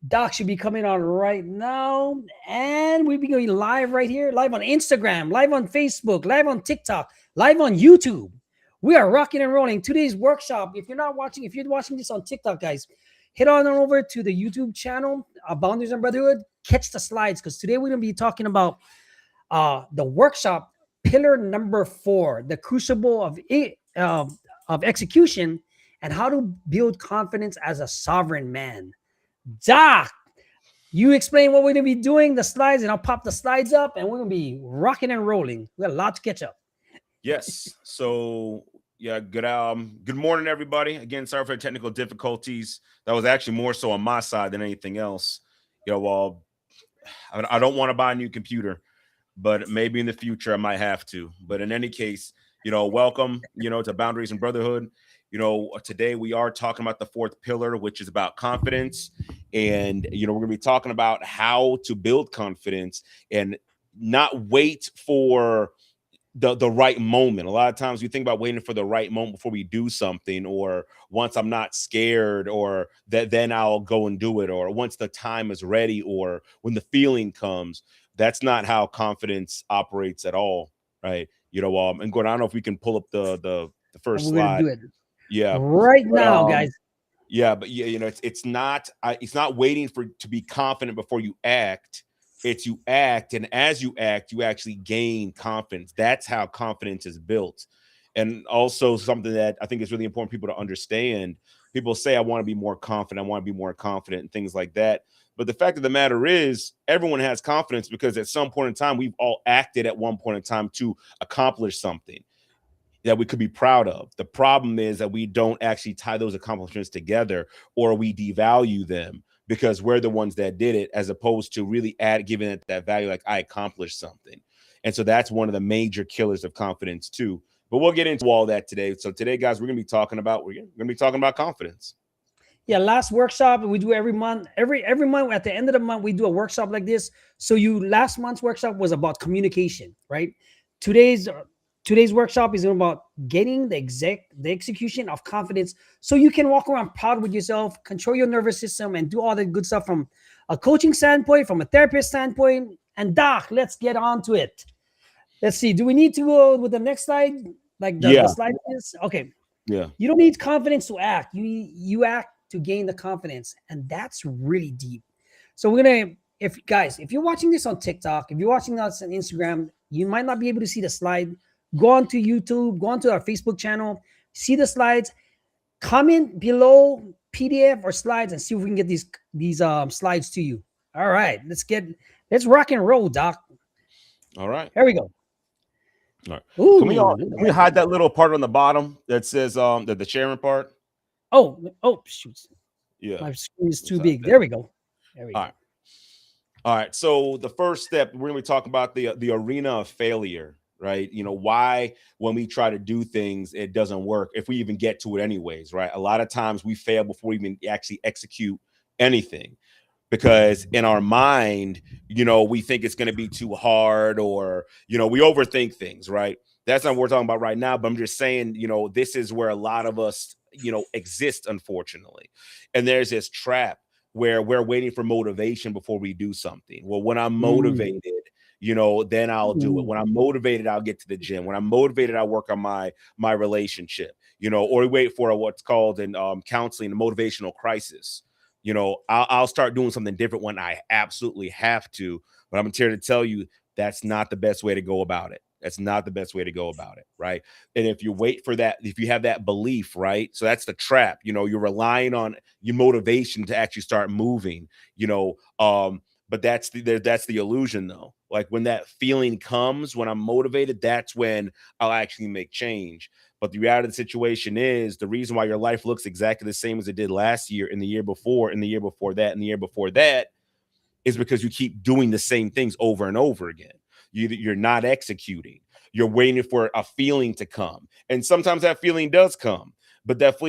Doc should be coming on right now. And we'll be going live right here, live on Instagram, live on Facebook, live on TikTok, live on YouTube. We are rocking and rolling. Today's workshop, if you're watching this on TikTok, guys, head on over to the YouTube channel, Boundaries and Brotherhood. Catch the slides because today we're going to be talking about the workshop pillar number 4, the crucible of execution, and how to build confidence as a sovereign man. Doc, you explain what we're going to be doing, the slides, and I'll pop the slides up, and we're going to be rocking and rolling. We got a lot to catch up. Yes. So yeah, good morning, everybody. Again, sorry for the technical difficulties. That was actually more so on my side than anything else. I don't want to buy a new computer, but maybe in the future I might have to. But in any case, welcome, to Boundaries and Brotherhood. Today we are talking about the 4th pillar, which is about confidence. And, we're going to be talking about how to build confidence and not wait for the right moment. A lot of times we think about waiting for the right moment before we do something, or once I'm not scared, or then I'll go and do it, or once the time is ready, or when the feeling comes. That's not how confidence operates at all, right? And Gordon, I don't know if we can pull up the first slide. Do it. Yeah, right now, guys. Yeah, but it's not waiting to be confident before you act. It's you act, and as you act, you actually gain confidence. That's how confidence is built. And also something that I think is really important for people to understand. People say, I want to be more confident, and things like that. But the fact of the matter is, everyone has confidence because at some point in time, we've all acted at one point in time to accomplish something that we could be proud of. The problem is that we don't actually tie those accomplishments together, or we devalue them because we're the ones that did it, as opposed to really giving it that value, like I accomplished something. And so that's one of the major killers of confidence too. But we'll get into all that today. So today, guys, we're going to be talking about confidence. Yeah, last workshop we do every month. Every month at the end of the month we do a workshop like this. So last month's workshop was about communication, right? Today's workshop is about getting the execution of confidence, so you can walk around proud with yourself, control your nervous system, and do all the good stuff from a coaching standpoint, from a therapist standpoint. And Doc, let's get on to it. Let's see. Do we need to go with the next slide? Like the slide is okay. Yeah. You don't need confidence to act. You act to gain the confidence, and that's really deep. So we're gonna, if you're watching this on TikTok, if you're watching us on Instagram, you might not be able to see the slide. Go on to YouTube, go on to our Facebook channel, see the slides, comment below PDF or slides, and see if we can get these slides to you. All right, let's rock and roll, Doc. All right, here we go. All right. Ooh, can we hide that little part on the bottom that says the sharing part? Oh shoot. Yeah, my screen is too big. There we go. All right. So the first step, we're going to be talking about the arena of failure, right? Why when we try to do things, it doesn't work, if we even get to it anyways, right? A lot of times we fail before we even actually execute anything, because in our mind, we think it's going to be too hard, or, we overthink things, right? That's not what we're talking about right now, but I'm just saying, this is where a lot of us, exist, unfortunately. And there's this trap where we're waiting for motivation before we do something. Well, when I'm motivated, then I'll do it. When I'm motivated, I'll get to the gym. When I'm motivated, I'll work on my relationship, or we wait for what's called in counseling, a motivational crisis. I'll start doing something different when I absolutely have to. But I'm here to tell you, that's not the best way to go about it. That's not the best way to go about it, right? And if you wait for that, if you have that belief, right? So that's the trap. You're relying on your motivation to actually start moving, but that's the illusion, though. Like when that feeling comes, when I'm motivated, that's when I'll actually make change. But the reality of the situation is, the reason why your life looks exactly the same as it did last year, and the year before, and the year before that, and the year before that, is because you keep doing the same things over and over again. You're not executing. You're waiting for a feeling to come. And sometimes that feeling does come, but that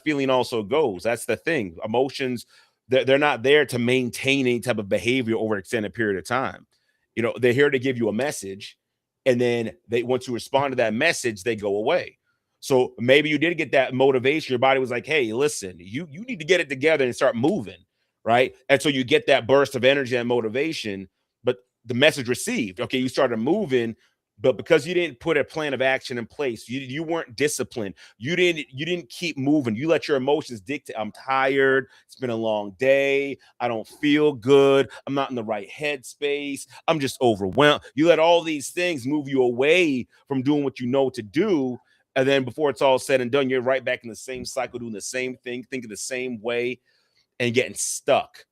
feeling also goes. That's the thing. Emotions, they're not there to maintain any type of behavior over an extended period of time. They're here to give you a message, and then once you respond to that message, they go away. So maybe you did get that motivation. Your body was like, hey, listen, you need to get it together and start moving, right? And so you get that burst of energy and motivation, but the message received, okay, you started moving, but because you didn't put a plan of action in place, you weren't disciplined. You didn't keep moving. You let your emotions dictate. I'm tired. It's been a long day. I don't feel good. I'm not in the right headspace. I'm just overwhelmed. You let all these things move you away from doing what you know to do. And then before it's all said and done, you're right back in the same cycle, doing the same thing, thinking the same way, and getting stuck.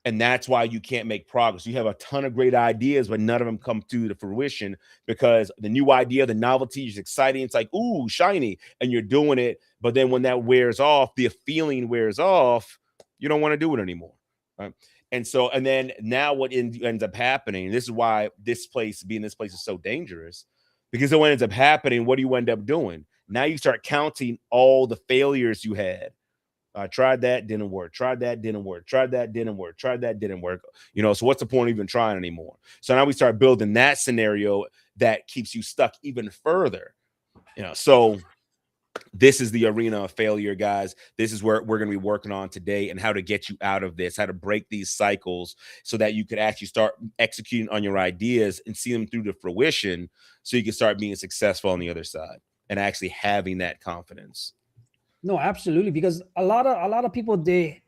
And that's why you can't make progress. You have a ton of great ideas, but none of them come to fruition because the new idea, the novelty is exciting. It's like, ooh, shiny, and you're doing it. But then when that wears off, the feeling wears off, you don't want to do it anymore. Right. And so, and then now what ends up happening, this is why being this place is so dangerous, because what ends up happening, what do you end up doing? Now you start counting all the failures you had. I tried that, didn't work. Tried that, didn't work. Tried that, didn't work. Tried that, didn't work. So what's the point of even trying anymore? So now we start building that scenario that keeps you stuck even further. So this is the arena of failure, guys. This is where we're going to be working on today and how to get you out of this, how to break these cycles so that you could actually start executing on your ideas and see them through to fruition so you can start being successful on the other side and actually having that confidence. No, absolutely. Because a lot of people, they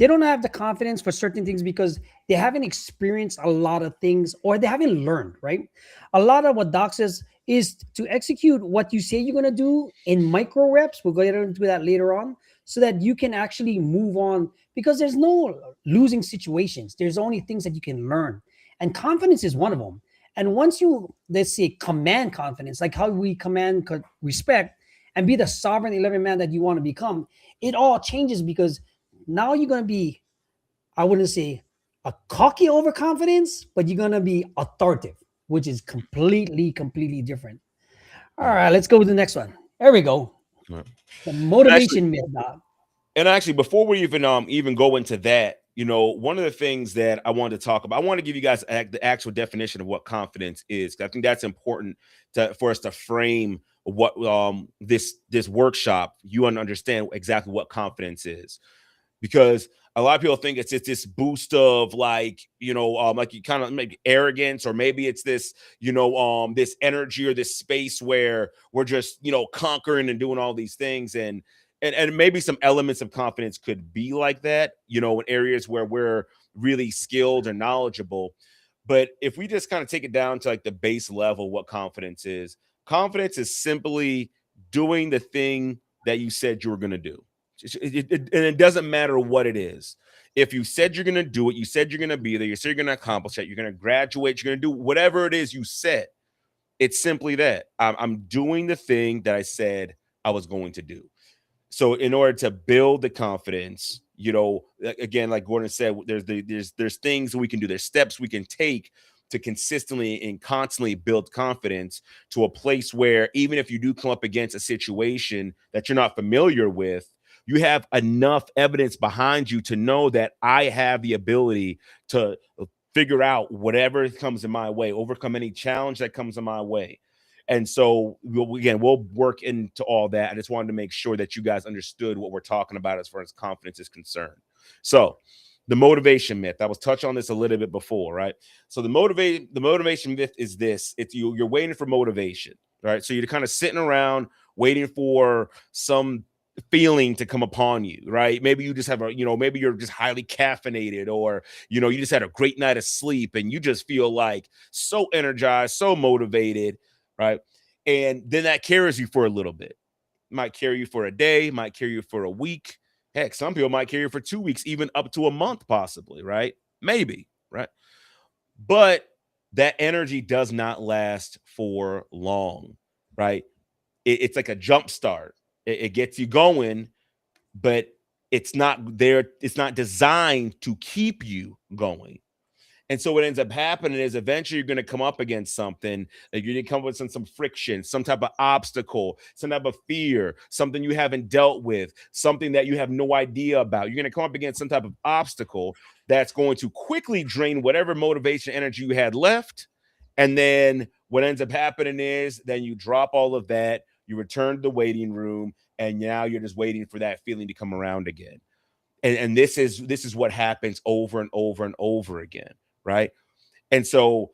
don't have the confidence for certain things because they haven't experienced a lot of things or they haven't learned, right? A lot of what Doc says is to execute what you say you're gonna do in micro reps. We'll go into that later on, so that you can actually move on because there's no losing situations. There's only things that you can learn. And confidence is one of them. And once you, let's say, command confidence, like how we command respect, and be the sovereign 11 man that you want to become, it all changes because now you're going to be, I wouldn't say a cocky overconfidence, but you're going to be authoritative, which is completely different. All right, let's go with the next one. There we go. Right. The Actually, motivation myth, Doc. and actually, before we even go into that, one of the things that I wanted to talk about, I want to give you guys the actual definition of what confidence is. I think that's important for us to frame what this workshop. You understand exactly what confidence is, because a lot of people think it's this boost of like you kind of maybe arrogance, or maybe it's this this energy or this space where we're just conquering and doing all these things, and maybe some elements of confidence could be like that, in areas where we're really skilled and knowledgeable. But if we just kind of take it down to like the base level, what confidence is simply doing the thing that you said you were going to do. And it doesn't matter what it is. If you said you're going to do it, you said you're going to be there, you said you're going to accomplish it, you're going to graduate, you're going to do whatever it is you said. It's simply that I'm doing the thing that I said I was going to do. So in order to build the confidence, again, like Gordon said, there's things we can do. There's steps we can take to consistently and constantly build confidence to a place where even if you do come up against a situation that you're not familiar with, you have enough evidence behind you to know that I have the ability to figure out whatever comes in my way, overcome any challenge that comes in my way. And so, we'll work into all that. I just wanted to make sure that you guys understood what we're talking about as far as confidence is concerned. So, the motivation myth. I was touching on this a little bit before, right? So, the motivation myth is this: it's you're waiting for motivation, right? So you're kind of sitting around waiting for some feeling to come upon you, right? Maybe you just have maybe you're just highly caffeinated, or you just had a great night of sleep and you just feel like so energized, so motivated, right? And then that carries you for a little bit. Might carry you for a day, might carry you for a week. Heck, some people might carry you for 2 weeks, even up to a month, possibly, right? Maybe, right? But that energy does not last for long, right? It's like a jump start. It gets you going, but it's not there. It's not designed to keep you going. And so what ends up happening is eventually you're going to come up against something. Like you're going to come up with some friction, some type of obstacle, some type of fear, something you haven't dealt with, something that you have no idea about. You're going to come up against some type of obstacle that's going to quickly drain whatever motivation, energy you had left. And then what ends up happening is then you drop all of that, you return to the waiting room, and now you're just waiting for that feeling to come around again. And this is what happens over and over and over again, right? And so,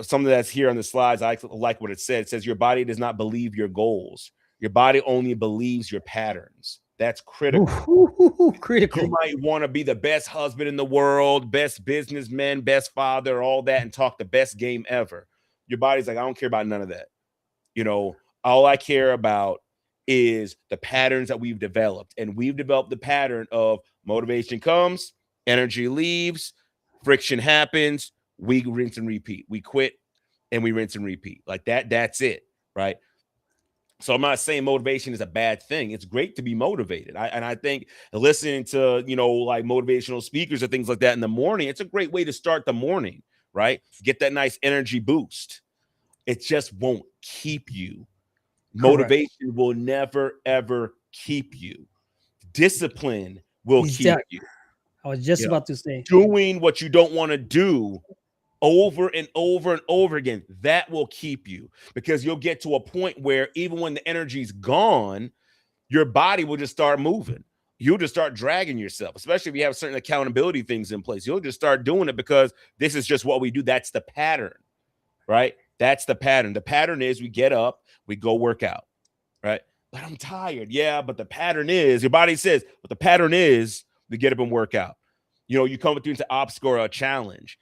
something that's here on the slides, I like what it said. It says your body does not believe your goals. Your body only believes your patterns. That's critical. You Critical. might want to be the best husband in the world, best businessman, best father, all that, and talk the best game ever. Your body's like, I don't care about none of that. All I care about is the patterns that we've developed. And we've developed the pattern of motivation comes, energy leaves, friction happens, we rinse and repeat. We quit and we rinse and repeat. Like that's it, right? So I'm not saying motivation is a bad thing. It's great to be motivated. I think listening to, like motivational speakers or things like that in the morning, it's a great way to start the morning, right? Get that nice energy boost. It just won't keep you. Correct. Motivation will never, ever keep you. Discipline will keep Exactly. you. I was just You know, about to say. doing what you don't want to do over and over and over again, that will keep you, because you'll get to a point where even when the energy's gone, your body will just start moving. You'll just start dragging yourself, especially if you have certain accountability things in place. You'll just start doing it because this is just what we do. That's the pattern, right? That's the pattern. The pattern is we get up, we go work out, right? But I'm tired. Yeah, but the pattern is, your body says, but the pattern is we get up and work out. You come through into obstacle or a challenge.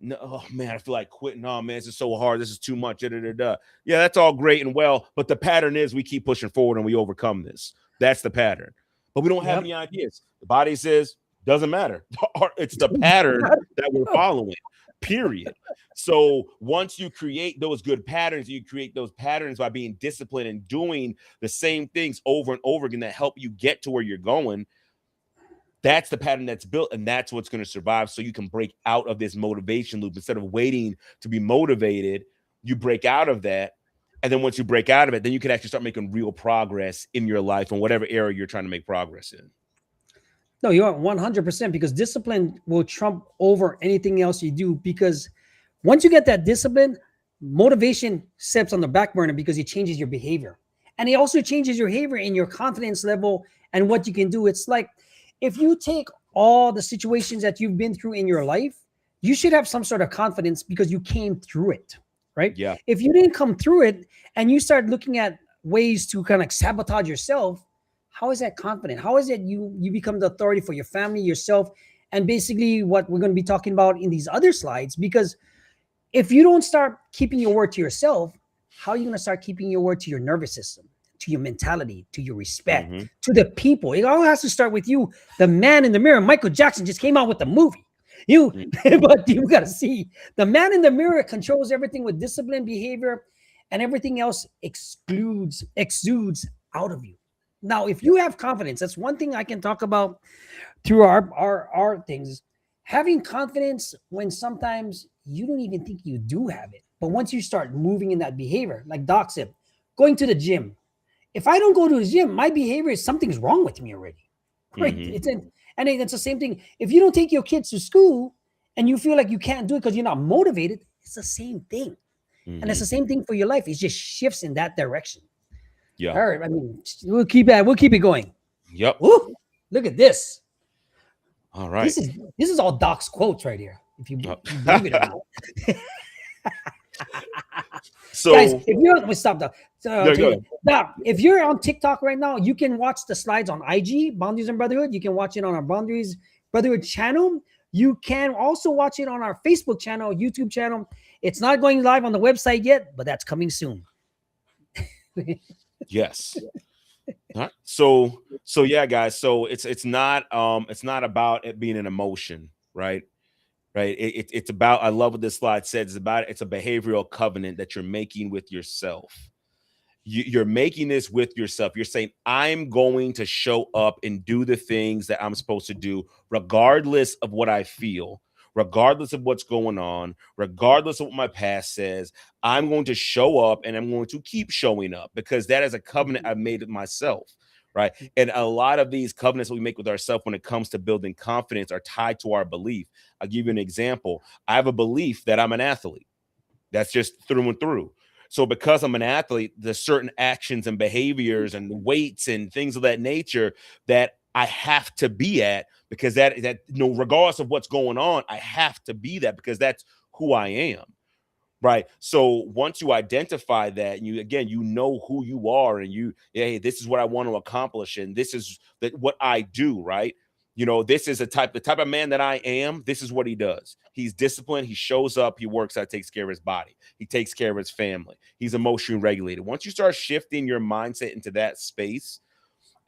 No, oh man, I feel like quitting. Oh man, this is so hard. This is too much. Da, da, da, da. Yeah, that's all great and well, but the pattern is we keep pushing forward and we overcome this. That's the pattern. But we don't have Yep. any ideas. The body says, doesn't matter. It's the pattern that we're following, period. So once you create those good patterns, you create those patterns by being disciplined and doing the same things over and over again that help you get to where you're going. That's the pattern that's built, and that's what's going to survive. So you can break out of this motivation loop. Instead of waiting to be motivated, you break out of that. And then once you break out of it, then you can actually start making real progress in your life in whatever area you're trying to make progress in. No, you are 100%, because discipline will trump over anything else you do. Because once you get that discipline, motivation steps on the back burner because it changes your behavior. And it also changes your behavior in your confidence level and what you can do. It's like if you take all the situations that you've been through in your life, you should have some sort of confidence because you came through it, right? Yeah. If you didn't come through it and you start looking at ways to kind of sabotage yourself, how is that confident? How is it you become the authority for your family, yourself, and basically what we're going to be talking about in these other slides? Because if you don't start keeping your word to yourself, how are you going to start keeping your word to your nervous system, to your mentality, to your respect, to the people? It all has to start with you. The man in the mirror. Michael Jackson just came out with the movie. But you got to see the man in the mirror controls everything with discipline, behavior, and everything else exudes out of you. Now, if you have confidence, that's one thing I can talk about through our things. Having confidence when sometimes you don't even think you do have it. But once you start moving in that behavior, like Doc said, going to the gym. If I don't go to the gym, my behavior is something's wrong with me already. Right? And it's the same thing. If you don't take your kids to school and you feel like you can't do it because you're not motivated, it's the same thing. And it's the same thing for your life. It just shifts in that direction. Yeah. All right. I mean, we'll keep it going. Yep. Woo, look at this. All right. This is all Doc's quotes right here. If you believe it or not. So guys, if you're stop Doc. go Doc, if you're on TikTok right now, you can watch the slides on IG, Boundaries and Brotherhood. You can watch it on our Boundaries Brotherhood channel. You can also watch it on our Facebook channel, YouTube channel. It's not going live on the website yet, but that's coming soon. Yes. All right. So yeah, guys. So it's not about it being an emotion, right? Right. It's about, I love what this slide says. It's a behavioral covenant that you're making with yourself. You're making this with yourself. You're saying, I'm going to show up and do the things that I'm supposed to do, regardless of what I feel, regardless of what's going on, regardless of what my past says. I'm going to show up and I'm going to keep showing up, because that is a covenant I've made with myself. Right. And a lot of these covenants that we make with ourselves when it comes to building confidence are tied to our belief. I'll give you an example. I have a belief that I'm an athlete. That's just through and through. So because I'm an athlete, there's certain actions and behaviors and weights and things of that nature that I have to be at, because that regardless of what's going on, I have to be that because that's who I am. Right. So once you identify that, and you know who you are, and hey, this is what I want to accomplish, and this is what I do. Right. This is the type of man that I am. This is what he does. He's disciplined. He shows up. He works out, takes care of his body. He takes care of his family. He's emotionally regulated. Once you start shifting your mindset into that space,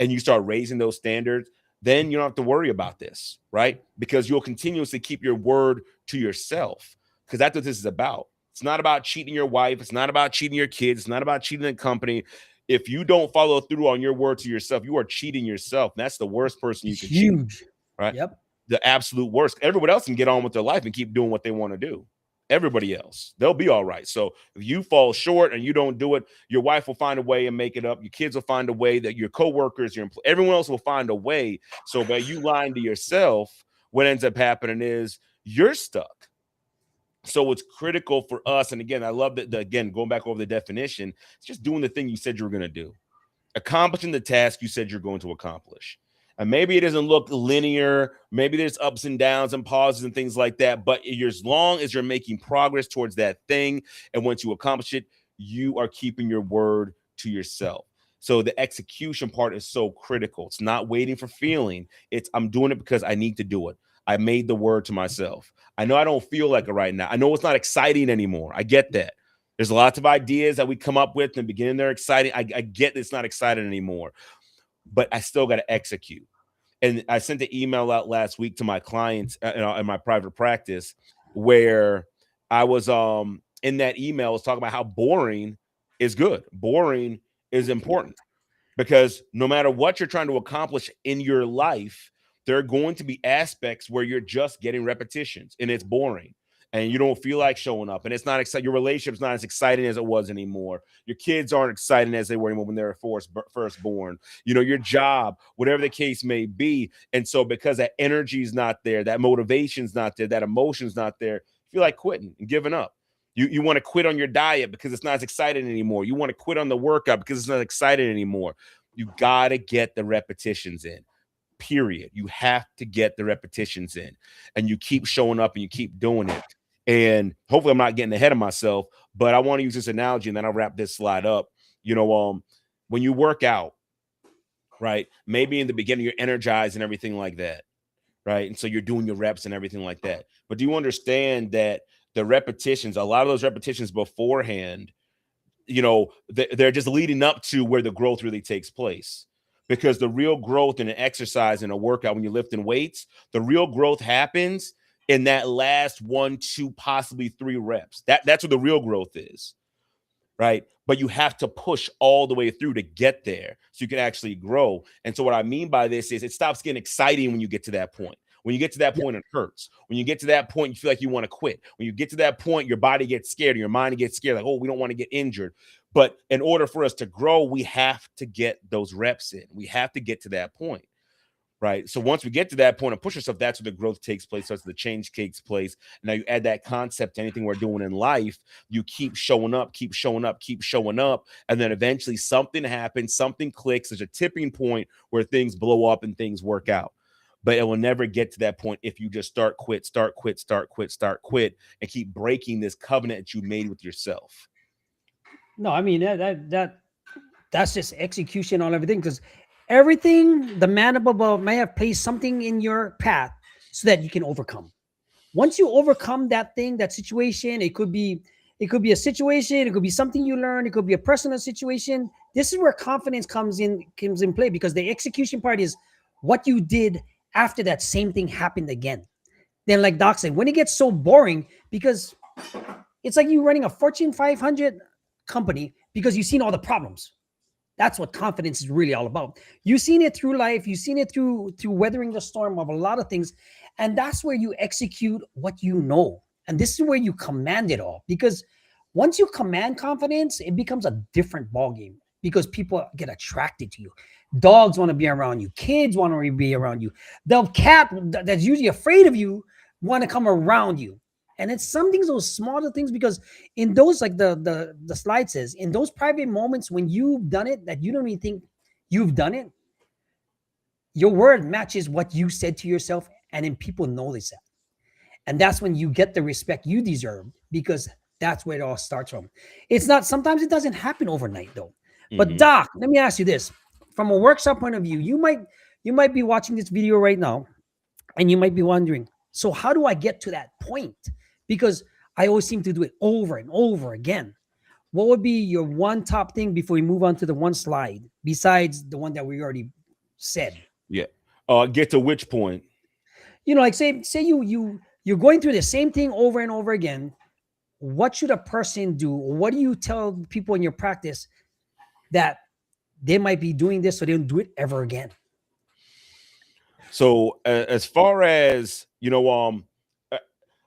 and you start raising those standards, then you don't have to worry about this, right? Because you'll continuously keep your word to yourself, because that's what this is about. It's not about cheating your wife. It's not about cheating your kids. It's not about cheating the company. If you don't follow through on your word to yourself, you are cheating yourself. And that's the worst person you can cheat, Huge. right? Yep. The absolute worst. Everybody else can get on with their life and keep doing what they want to do. Everybody else, they'll be all right. So if you fall short and you don't do it, your wife will find a way and make it up. Your kids will find a way, that your coworkers, everyone else will find a way. So by you lying to yourself, what ends up happening is you're stuck. So it's critical for us. And again, I love that, again, going back over the definition, it's just doing the thing you said you were going to do, accomplishing the task you said you're going to accomplish. And maybe it doesn't look linear. Maybe there's ups and downs and pauses and things like that. But as long as you're making progress towards that thing, and once you accomplish it, you are keeping your word to yourself. So the execution part is so critical. It's not waiting for feeling. It's I'm doing it because I need to do it. I made the word to myself. I know I don't feel like it right now. I know it's not exciting anymore. I get that. There's lots of ideas that we come up with in the beginning. They're exciting. I get it's not exciting anymore, but I still got to execute. And I sent the email out last week to my clients in my private practice, where I was in that email, I was talking about how boring is good. Boring is important, because no matter what you're trying to accomplish in your life, there are going to be aspects where you're just getting repetitions and it's boring and you don't feel like showing up, and it's not exciting. Your relationship's not as exciting as it was anymore. Your kids aren't exciting as they were when they were first born. Your job, whatever the case may be. And so because that energy is not there, that motivation's not there, that emotion's not there, you feel like quitting and giving up. You want to quit on your diet because it's not as exciting anymore. You want to quit on the workout because it's not exciting anymore. You got to get the repetitions in. Period. You have to get the repetitions in, and you keep showing up and you keep doing it. And hopefully I'm not getting ahead of myself, but I want to use this analogy and then I'll wrap this slide up. When you work out, right, maybe in the beginning you're energized and everything like that, right? And so you're doing your reps and everything like that. But do you understand that the repetitions, a lot of those repetitions beforehand, they're just leading up to where the growth really takes place? Because the real growth in an exercise and a workout, when you're lifting weights, the real growth happens in that last 1, 2, possibly 3 reps. That's where the real growth is, right? But you have to push all the way through to get there so you can actually grow. And so what I mean by this is it stops getting exciting when you get to that point. When you get to that point, it hurts. When you get to that point, you feel like you want to quit. When you get to that point, your body gets scared and your mind gets scared, like, oh, we don't want to get injured. But in order for us to grow, we have to get those reps in. We have to get to that point, right? So once we get to that point and push ourselves, that's where the growth takes place. That's where the change takes place. Now you add that concept to anything we're doing in life. You keep showing up, keep showing up, keep showing up. And then eventually something happens, something clicks. There's a tipping point where things blow up and things work out. But it will never get to that point if you just start, quit, and keep breaking this covenant that you made with yourself. No, I mean that's just execution on everything, because everything the man above may have placed something in your path so that you can overcome. Once you overcome that thing, that situation, it could be a situation, it could be something you learn, it could be a personal situation. This is where confidence comes in play, because the execution part is what you did after that same thing happened again. Then, like Doc said, when it gets so boring, because it's like you running a Fortune 500 company because you've seen all the problems. That's what confidence is really all about. You've seen it through life. You've seen it through weathering the storm of a lot of things. And that's where you execute what you know. And this is where you command it all. Because once you command confidence, it becomes a different ballgame, because people get attracted to you. Dogs want to be around you. Kids want to be around you. The cat that's usually afraid of you want to come around you. And it's some things, those smaller things, because in those, like the slide says, in those private moments when you've done it that you don't even think you've done it, your word matches what you said to yourself, and then people notice that. And that's when you get the respect you deserve, because that's where it all starts from. It's not, sometimes it doesn't happen overnight though. But Hmm. Doc, let me ask you this. From a workshop point of view, you might be watching this video right now, and you might be wondering, so how do I get to that point? Because I always seem to do it over and over again. What would be your one top thing before we move on to the one slide, besides the one that we already said? Yeah. Get to which point? Like, say you're going through the same thing over and over again. What should a person do? What do you tell people in your practice that they might be doing this so they don't do it ever again? So as far as uh,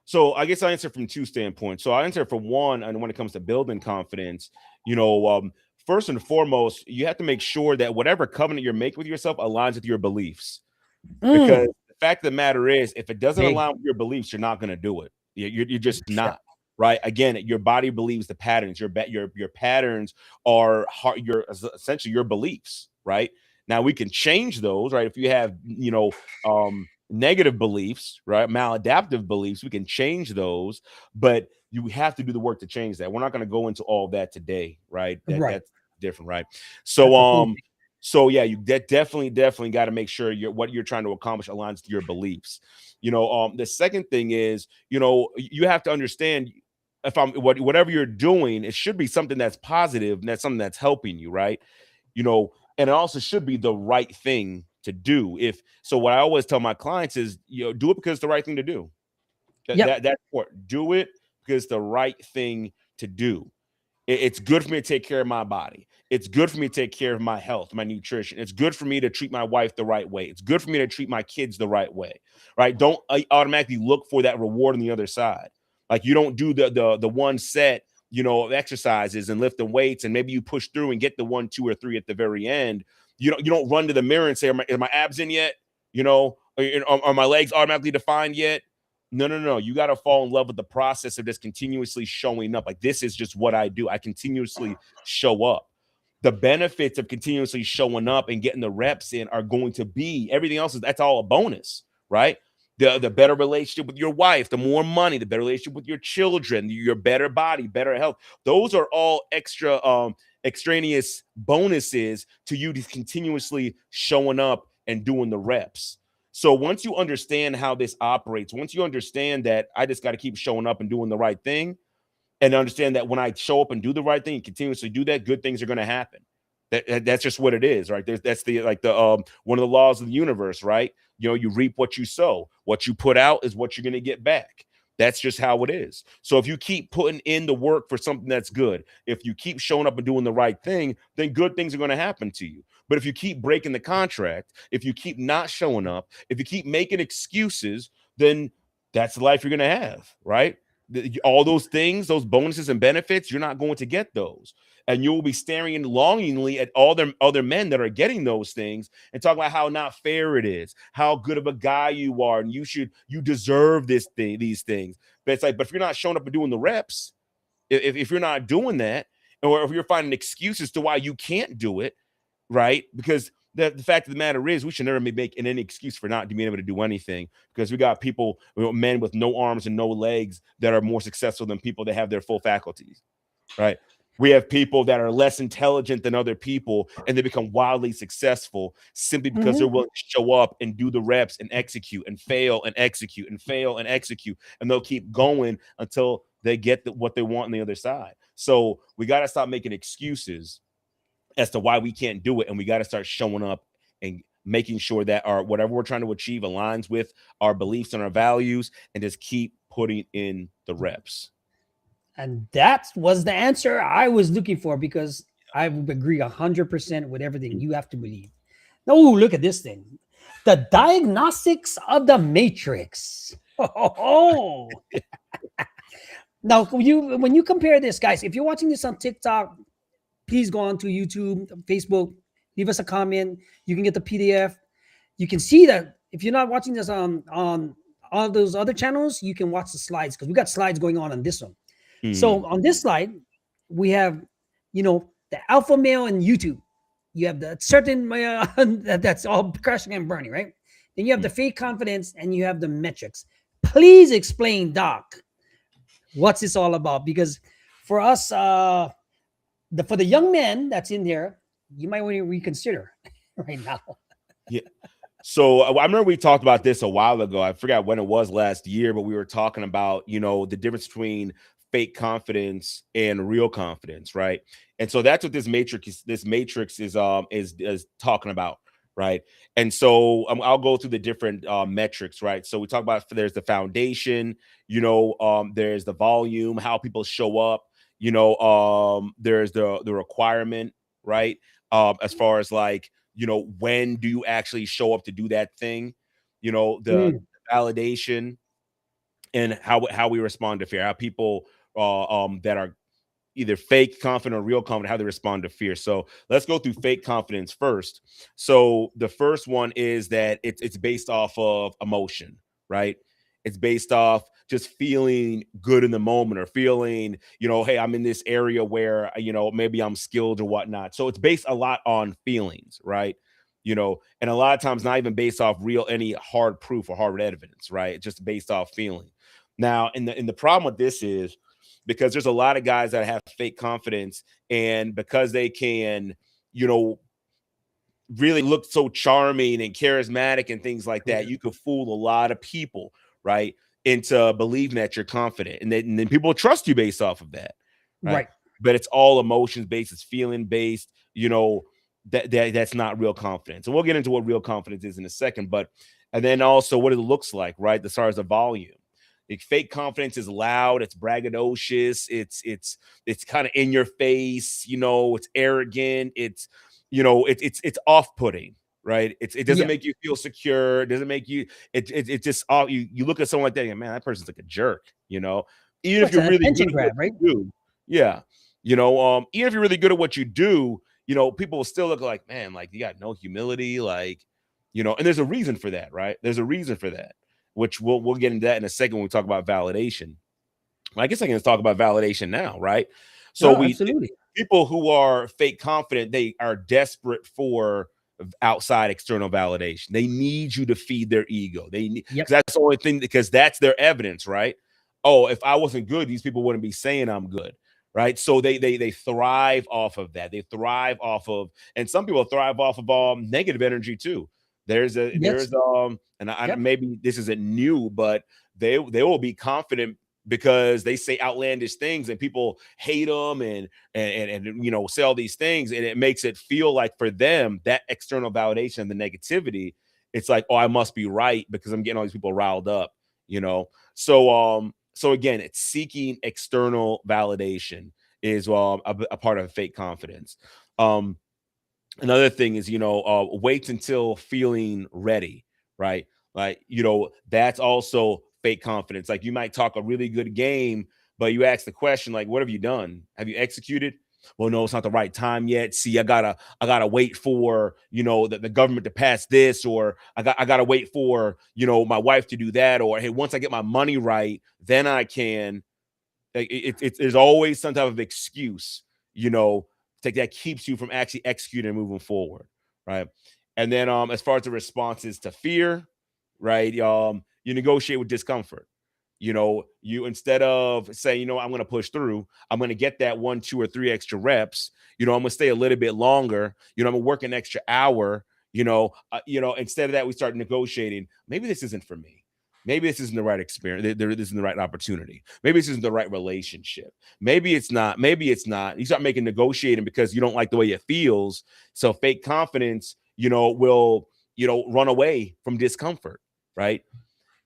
so I guess I answer from two standpoints. So I answer for one, and when it comes to building confidence, you know, first and foremost, you have to make sure that whatever covenant you're making with yourself aligns with your beliefs. Because Mm, the fact of the matter is, if it doesn't big. align with your beliefs, you're not going to do it. You're just Yeah. not. Right. Again, your body believes the patterns. Your patterns are your essentially your beliefs. Right. Now we can change those. Right. If you have negative beliefs, right, maladaptive beliefs, we can change those. But you have to do the work to change that. We're not going to go into all that today. Right. Right. That's different. Right. So That's a whole thing. so yeah, you definitely got to make sure what you're trying to accomplish aligns to your beliefs. The second thing is, you have to understand, if whatever you're doing, it should be something that's positive and that's something that's helping you, right? And it also should be the right thing to do. If so, what I always tell my clients is, do it because it's the right thing to do. Yep. That's important. Do it because it's the right thing to do. It's good for me to take care of my body. It's good for me to take care of my health, my nutrition. It's good for me to treat my wife the right way. It's good for me to treat my kids the right way, right? Don't automatically look for that reward on the other side. Like, you don't do the one set, of exercises and lifting weights, and maybe you push through and get the 1, 2, or 3 at the very end. You don't run to the mirror and say, "Are my abs in yet? Are my legs automatically defined yet?" No, no, no. You got to fall in love with the process of just continuously showing up. Like, this is just what I do. I continuously show up. The benefits of continuously showing up and getting the reps in are going to be everything else. That's all a bonus, right? The better relationship with your wife, the more money, the better relationship with your children, your better body, better health. Those are all extraneous bonuses to you to continuously showing up and doing the reps. So once you understand how this operates, once you understand that I just got to keep showing up and doing the right thing, and understand that when I show up and do the right thing and continuously do that, good things are going to happen. That's just what it is, right? That's the one of the laws of the universe, right? You reap what you sow. What you put out is what you're going to get back. That's just how it is. So if you keep putting in the work for something that's good, if you keep showing up and doing the right thing, then good things are going to happen to you. But if you keep breaking the contract, if you keep not showing up, if you keep making excuses, then that's the life you're going to have, right? All those things, those bonuses and benefits, you're not going to get those. And you will be staring longingly at all the other men that are getting those things and talking about how not fair it is, how good of a guy you are, and you deserve these things. But it's like, but if you're not showing up and doing the reps, if you're not doing that, or if you're finding excuses to why you can't do it, right? Because the fact of the matter is, we should never be making any excuse for not being able to do anything, because we got people, men with no arms and no legs, that are more successful than people that have their full faculties, right? We have people that are less intelligent than other people, and they become wildly successful simply because they're Hmm. willing to show up and do the reps and execute and fail and execute and fail and execute. And they'll keep going until they get what they want on the other side. So we got to stop making excuses as to why we can't do it, and we got to start showing up and making sure that our whatever we're trying to achieve aligns with our beliefs and our values, and just keep putting in the reps. And that was the answer I was looking for, because I would agree 100% with everything you have to believe. Now, ooh, look at this thing. The diagnostics of the matrix. Oh, now when you compare this, guys, if you're watching this on TikTok, please go on to YouTube, Facebook, leave us a comment. You can get the PDF. You can see that if you're not watching this on all those other channels, you can watch the slides, because we got slides going on this one. So Mm, on this slide, we have, the alpha male in YouTube. you have the certain that's all crashing and burning, right? Then you have the fake confidence, and you have the metrics. Please explain, Doc, what's this all about? Because for us, for the young men that's in there, you might want to reconsider right now. Yeah. So I remember we talked about this a while ago. I forgot when it was last year, but we were talking about, the difference between fake confidence and real confidence, right? And so that's what this matrix is talking about, right? And so I'll go through the different metrics, right? So we talk about, there's the foundation, there's the volume, how people show up, there's the requirement, right? As far as like, when do you actually show up to do that thing, the Mm, validation, and how we respond to fear, how people that are either fake confident or real confident, how they respond to fear. So let's go through fake confidence first. So the first one is that it's based off of emotion, right? It's based off just feeling good in the moment, or feeling, hey, I'm in this area where, maybe I'm skilled or whatnot. So it's based a lot on feelings, right? And a lot of times not even based off any hard proof or hard evidence, right? It's just based off feeling. Now, in the problem with this is, because there's a lot of guys that have fake confidence, and because they can, you know, really look so charming and charismatic and things like that, correct. you could fool a lot of people, right? Into believing that you're confident, and then people trust you based off of that, right? Right. But it's all emotions based, it's feeling based, that's not real confidence. And we'll get into what real confidence is in a second, but and then also what it looks like, right? As far as the volume. Like, fake confidence is loud, it's braggadocious, it's kind of in your face, it's arrogant, it's off-putting, right? It doesn't Yeah. make you feel secure, it doesn't make you, it just you look at someone like that, and man, that person's like a jerk, even if What's you're an really good attention at what grab, right? you do. Yeah. Even if you're really good at what you do, people will still look like, man, like, you got no humility, like, and there's a reason for that, right? There's a reason for that, which we'll get into that in a second when we talk about validation. I guess I can just talk about validation now, right? So Oh, we absolutely. people who are fake confident, they are desperate for outside external validation. They need you to feed their ego. They need, Yep. because that's the only thing, because that's their evidence, right? Oh, if I wasn't good, these people wouldn't be saying I'm good, right? So they thrive off of that. They thrive off of, and some people thrive off of negative energy too. Yes. And Yep. maybe this isn't new, but they will be confident because they say outlandish things, and people hate them, and say all these things, and it makes it feel like, for them, that external validation and the negativity, it's like, oh, I must be right because I'm getting all these people riled up, so again, it's seeking external validation is a part of fake confidence. um Another thing is, wait until feeling ready, right? Like, that's also fake confidence. Like, you might talk a really good game, but you ask the question, like, what have you done? Have you executed? Well, no, it's not the right time yet. See, I gotta wait for, the government to pass this, or I gotta wait for, my wife to do that, or hey, once I get my money right, then I can. Like, there's always some type of excuse, that keeps you from actually executing and moving forward, right? And then, as far as the responses to fear, right? You negotiate with discomfort. You, instead of saying, I'm going to push through, I'm going to get that 1, 2, or 3 extra reps. I'm going to stay a little bit longer. I'm going to work an extra hour. Instead of that, we start negotiating. Maybe this isn't for me. Maybe this isn't the right experience. This isn't the right opportunity. Maybe this isn't the right relationship. Maybe it's not. Maybe it's not. You start making negotiating because you don't like the way it feels. So fake confidence, will, run away from discomfort, right?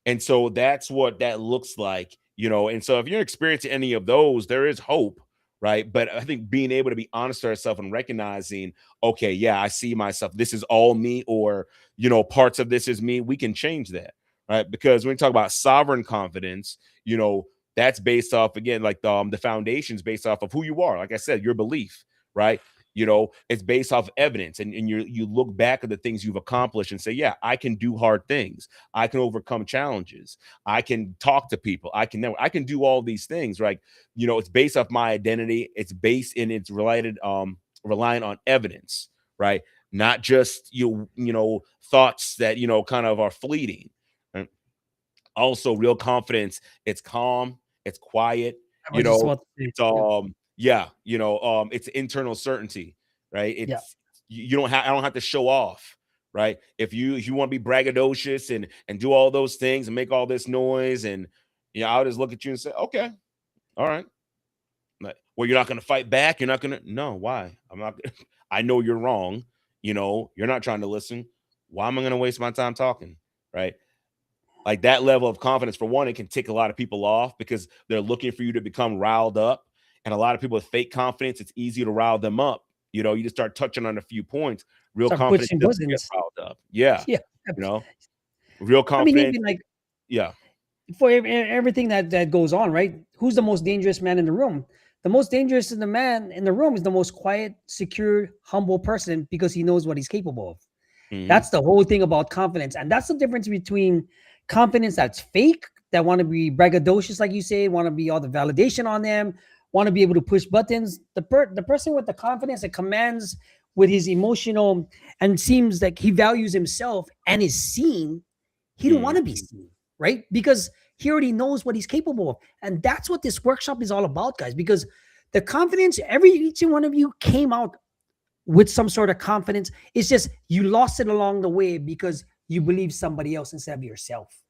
And so that's what that looks like, And so if you're experiencing any of those, there is hope, right? But I think being able to be honest to ourselves and recognizing, okay, yeah, I see myself. This is all me, or, parts of this is me. We can change that, right? Because when we talk about sovereign confidence, that's based off, again, like the foundation's based off of who you are. Like I said, your belief, right? It's based off evidence, and you look back at the things you've accomplished and say, yeah, I can do hard things, I can overcome challenges, I can talk to people, I can do all these things, right? It's based off my identity, it's based in, it's related, relying on evidence, right? Not just thoughts that kind of are fleeting. Right? Also, real confidence, it's calm, it's quiet, I was just about to say, it's yeah, it's internal certainty, right? yeah. It's you don't have I don't have to show off, right? If you want to be braggadocious and do all those things and make all this noise, and I'll just look at you and say, okay, all right. Like, well, you're not going to fight back. You're not going to. No, why? I'm not. I know you're wrong. You're not trying to listen. Why am I going to waste my time talking? Right. Like that level of confidence, for one, it can tick a lot of people off because they're looking for you to become riled up. And a lot of people with fake confidence, it's easy to rile them up. You just start touching on a few points. Real Start confidence pushing doesn't get buttons. riled up. Yeah. Yeah. You know, real I mean, confidence. even like Yeah. for everything that goes on, right? Who's the most dangerous man in the room? The most dangerous in the man in the room is the most quiet, secure, humble person because he knows what he's capable of. Hmm. That's the whole thing about confidence. And that's the difference between confidence that's fake, that want to be braggadocious, like you say, want to be all the validation on them, want to be able to push buttons. The person with the confidence that commands with his emotional and seems like he values himself and is seen, he don't want Hmm. to be seen, right? Because he already knows what he's capable of. And that's what this workshop is all about, guys, because the confidence, each one of you came out with some sort of confidence. It's just you lost it along the way because you believe somebody else instead of yourself.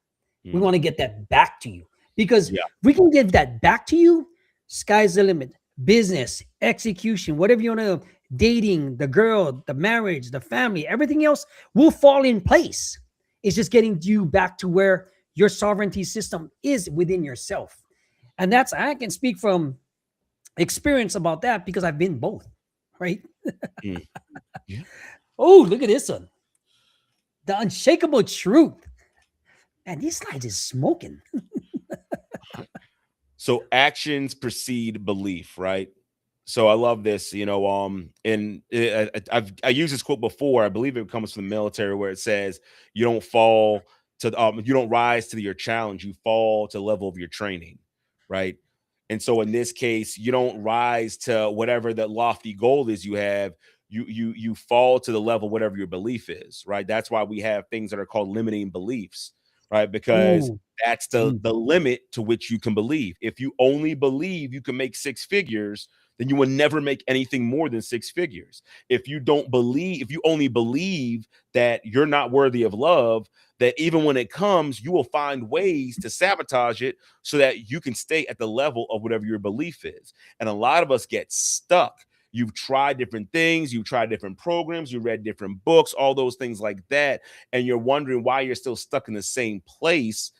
We Hmm. want to get that back to you because Yeah. we can give that back to you. Sky's the limit. Business, execution, whatever you want to, dating, the girl, the marriage, the family, everything else will fall in place. It's just getting you back to where your sovereignty system is within yourself. And I can speak from experience about that because I've been both, right? Hmm. Yeah. Oh, look at this one. The unshakable truth. Man, these slides is smoking. So actions precede belief, right? So I love this, and I used this quote before. I believe it comes from the military, where it says, "You don't fall you don't rise to your challenge. You fall to the level of your training," right? And so in this case, you don't rise to whatever the lofty goal is you have. You fall to the level whatever your belief is, right? That's why we have things that are called limiting beliefs, right? Because Ooh, that's the mm. the limit to which you can believe. If you only believe you can make six figures, then you will never make anything more than six figures. If you only believe that you're not worthy of love, that even when it comes, you will find ways to sabotage it so that you can stay at the level of whatever your belief is. And a lot of us get stuck. You've tried different things, you've tried different programs, you read different books, all those things like that, and you're wondering why you're still stuck in the same place.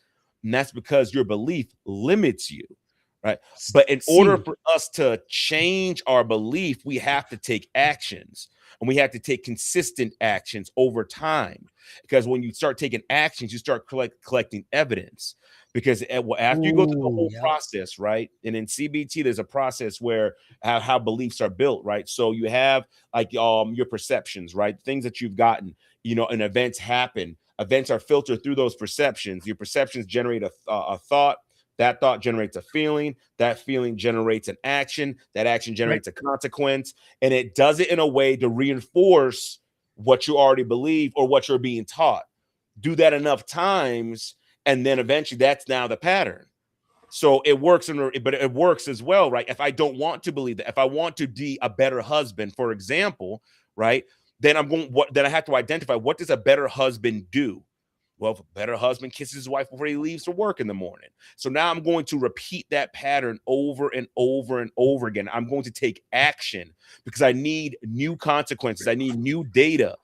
And that's because your belief limits you, right? But in order See, for us to change our belief, we have to take actions, and we have to take consistent actions over time. Because when you start taking actions, you start collecting evidence. Because after you go through the ooh, whole yep, process, right? And in CBT, there's a process where how beliefs are built, right? So you have like your perceptions, right? Things that you've gotten, and events happen. Events are filtered through those perceptions. Your perceptions generate a thought. That thought generates a feeling. That feeling generates an action. That action right. generates a consequence. And it does it in a way to reinforce what you already believe or what you're being taught. Do that enough times, and then eventually that's now the pattern. So it works, but it works as well, right? If I don't want to believe that, if I want to be a better husband, for example, right, then then I have to identify, what does a better husband do? Well, if a better husband kisses his wife before he leaves for work in the morning. So now I'm going to repeat that pattern over and over and over again. I'm going to take action because I need new consequences. I need new data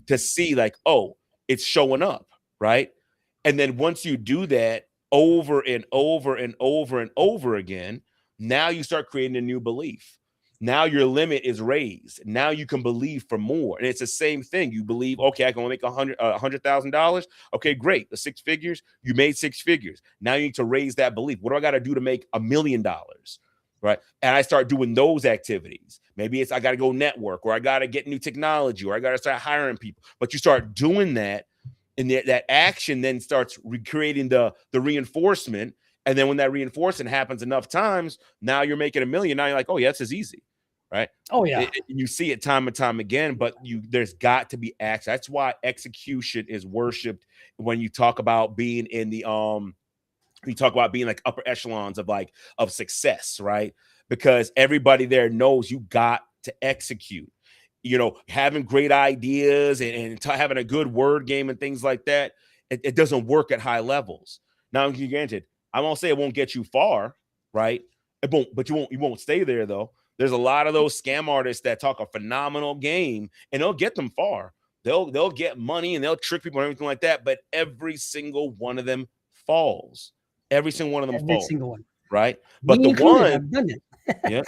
to see, like, oh, it's showing up, right? And then once you do that over and over and over and over again, now you start creating a new belief. Now your limit is raised. Now you can believe for more. And it's the same thing. You believe, okay, I can only make $100,000. Okay, great. The six figures, you made six figures. Now you need to raise that belief. What do I got to do to make $1 million? Right. And I start doing those activities. Maybe it's I got to go network, or I got to get new technology, or I got to start hiring people. But you start doing that, and that action then starts recreating the reinforcement. And then when that reinforcement happens enough times, now you're making $1 million. Now you're like, oh yeah, this is easy. right? Oh yeah. You see it time and time again, but there's got to be action. That's why execution is worshipped when you talk about being in the you talk about being like upper echelons of success, right? Because everybody there knows you got to execute. Having great ideas and having a good word game and things like that, it doesn't work at high levels. Now, granted, I won't say it won't get you far, right? It won't, but you won't stay there though. There's a lot of those scam artists that talk a phenomenal game and they'll get them far. They'll get money and they'll trick people and everything like that, but every single one of them falls. Every single one of them Every falls, single one. right? But Me the included. one, I've done it. yeah,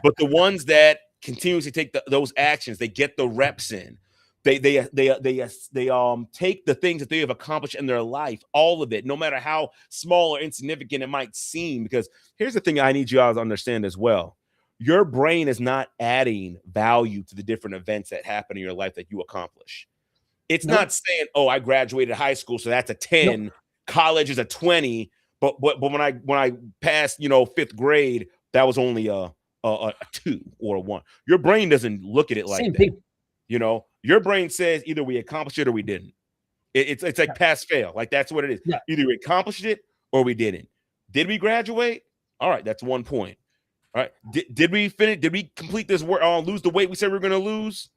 but the ones that continuously take those actions, they get the reps in. They take the things that they have accomplished in their life, all of it, no matter how small or insignificant it might seem. Because here's the thing I need you guys to understand as well. Your brain is not adding value to the different events that happen in your life that you accomplish. It's Nope. not saying, oh, I graduated high school, so that's a 10, Nope. college is a 20. But when I passed, fifth grade, that was only a 2 or a 1. Your brain doesn't look at it like Same that. thing. Your brain says either we accomplished it or we didn't. It's like pass fail. Like that's what it is. Yeah. Either we accomplished it or we didn't. Did we graduate? All right, that's 1 point. All right. Did we finish? Did we complete this work? Lose the weight we said we were going to lose?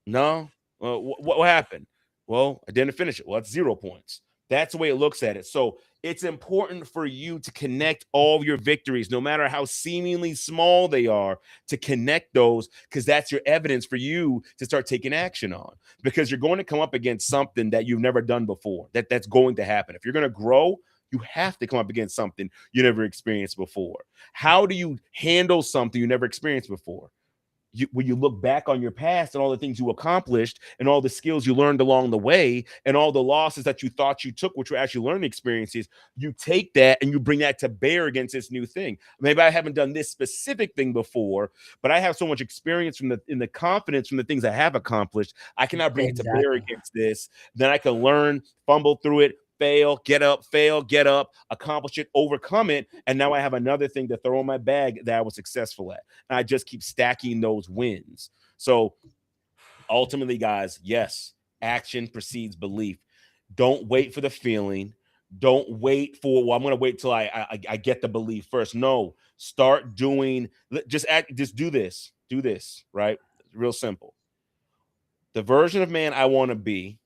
No. What happened? Well, I didn't finish it. Well, that's 0 points. That's the way it looks at it. So it's important for you to connect all of your victories, no matter how seemingly small they are, to connect those, because that's your evidence for you to start taking action on. Because you're going to come up against something that you've never done before. That's going to happen. If you're going to grow, you have to come up against something you never experienced before. How do you handle something you never experienced before? When you look back on your past and all the things you accomplished and all the skills you learned along the way and all the losses that you thought you took, which were actually learning experiences, you take that and you bring that to bear against this new thing. Maybe I haven't done this specific thing before, but I have so much experience in the confidence from the things I have accomplished. I cannot bring it to bear against this. Then I can learn, fumble through it, fail, get up, accomplish it, overcome it. And now I have another thing to throw in my bag that I was successful at. And I just keep stacking those wins. So ultimately, guys, yes, action precedes belief. Don't wait for the feeling. Don't wait for, well, I'm going to wait till I get the belief first. No, start doing, just do this, right? Real simple. The version of man I want to be,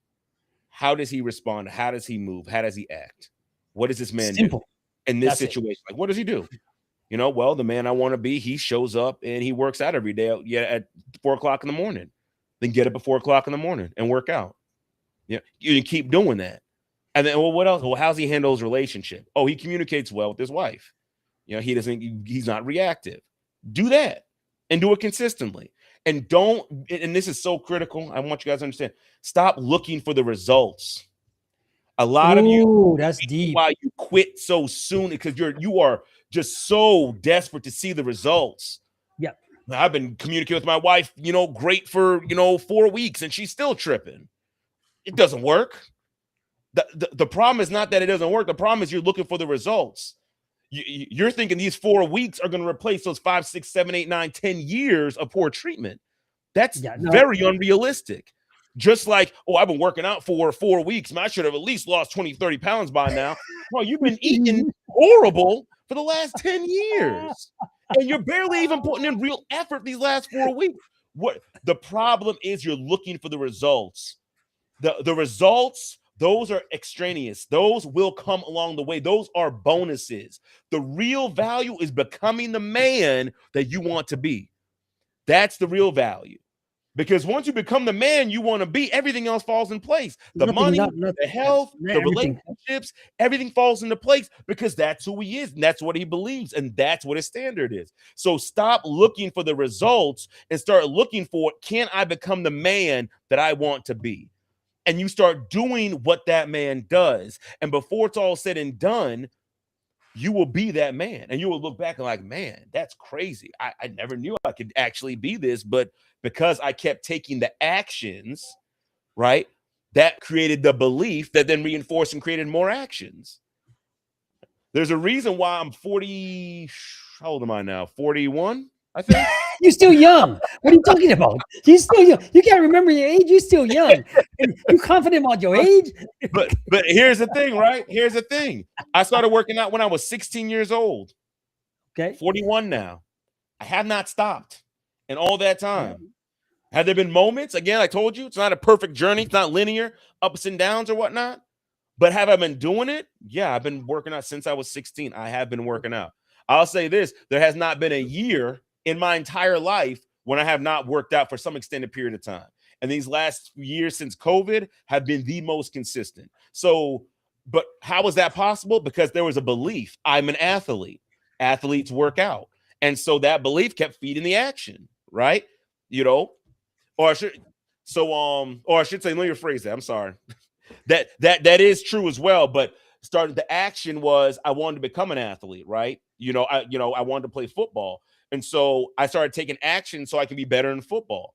how does he respond? How does he move? How does he act? What does this man do in this situation? Like, what does he do? Well, the man I want to be, he shows up and he works out every day at 4 o'clock in the morning. Then get up at 4 o'clock in the morning and work out. You keep doing that. And then, well, what else? Well, how's he handle his relationship? Oh, he communicates well with his wife. He's not reactive. Do that and do it consistently. And this is so critical. I want you guys to understand. Stop looking for the results. A lot of you, that's deep. Why you quit so soon, because you are just so desperate to see the results. Yeah. I've been communicating with my wife, great for, 4 weeks and she's still tripping. It doesn't work. The problem is not that it doesn't work. The problem is you're looking for the results. You're thinking these 4 weeks are going to replace those 5, 6, 7, 8, 9, 10 years of poor treatment. That's very unrealistic. Just like, oh, I've been working out for 4 weeks. I should have at least lost 20, 30 pounds by now. Well, you've been eating horrible for the last 10 years. And you're barely even putting in real effort these last 4 weeks. What the problem is, you're looking for the results. The results, those are extraneous. Those will come along the way. Those are bonuses. The real value is becoming the man that you want to be. That's the real value. Because once you become the man you want to be, everything else falls in place. The money, the health, the relationships, everything falls into place because that's who he is and that's what he believes and that's what his standard is. So stop looking for the results and start looking for, can I become the man that I want to be? And you start doing what that man does. And before it's all said and done, you will be that man. And you will look back and like, man, that's crazy. I never knew I could actually be this. But because I kept taking the actions, right, that created the belief that then reinforced and created more actions. There's a reason why I'm 40. How old am I now? 41? I think. You're still young. What are you talking about? You're still young. You can't remember your age. You're still young. And you're confident about your age? But here's the thing, right? Here's the thing. I started working out when I was 16 years old. Okay. 41 now. I have not stopped in all that Yeah. time. Have there been moments? Again, I told you, it's not a perfect journey. It's not linear, ups and downs or whatnot. But have I been doing it? Yeah, I've been working out since I was 16. I have been working out. I'll say this: there has not been a year in my entire life when I have not worked out for some extended period of time. And these last years since COVID have been the most consistent. So, but how was that possible? Because there was a belief I'm an athlete. Athletes work out. And so that belief kept feeding the action, right? You know, or I should or I should say, let me rephrase that. I'm sorry. That is true as well. But started the action was I wanted to become an athlete, right? I wanted to play football. And so I started taking action so I can be better in football.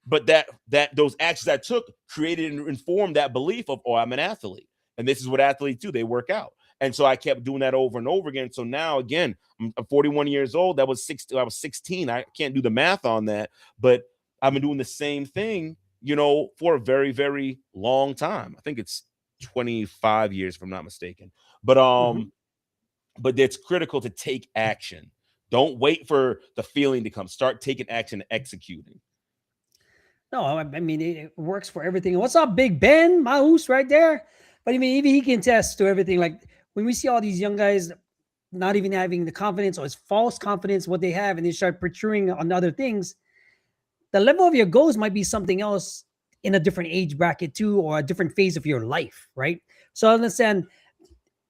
But that those actions I took created and informed that belief of, oh, I'm an athlete. And this is what athletes do. They work out. And so I kept doing that over and over again. So now again, I'm 41 years old. I was 16. I can't do the math on that, but I've been doing the same thing, for a very, very long time. I think it's 25 years, if I'm not mistaken. But Mhm. but it's critical to take action. Don't wait for the feeling to come. Start taking action and executing. No, I mean it works for everything. What's up, Big Ben? Mouse right there. But I mean, even he can test to everything. Like when we see all these young guys not even having the confidence or it's false confidence what they have, and they start protruding on other things, the level of your goals might be something else in a different age bracket too, or a different phase of your life, right? So I understand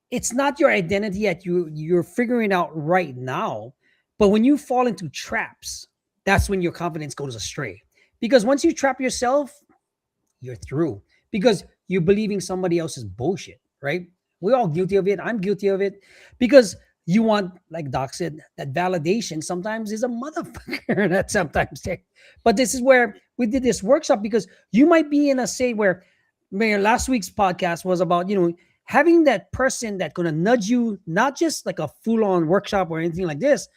it's not your identity that you're figuring out right now, but when you fall into traps, that's when your confidence goes astray. Because once you trap yourself, you're through because you're believing somebody else's bullshit, right? We're all guilty of it. I'm guilty of it because you want, like Doc said, that validation sometimes is a motherfucker that sometimes take. But this is where we did this workshop because you might be in a state where, Mayor, last week's podcast was about, having that person that gonna nudge you, not just like a full-on workshop or anything like this,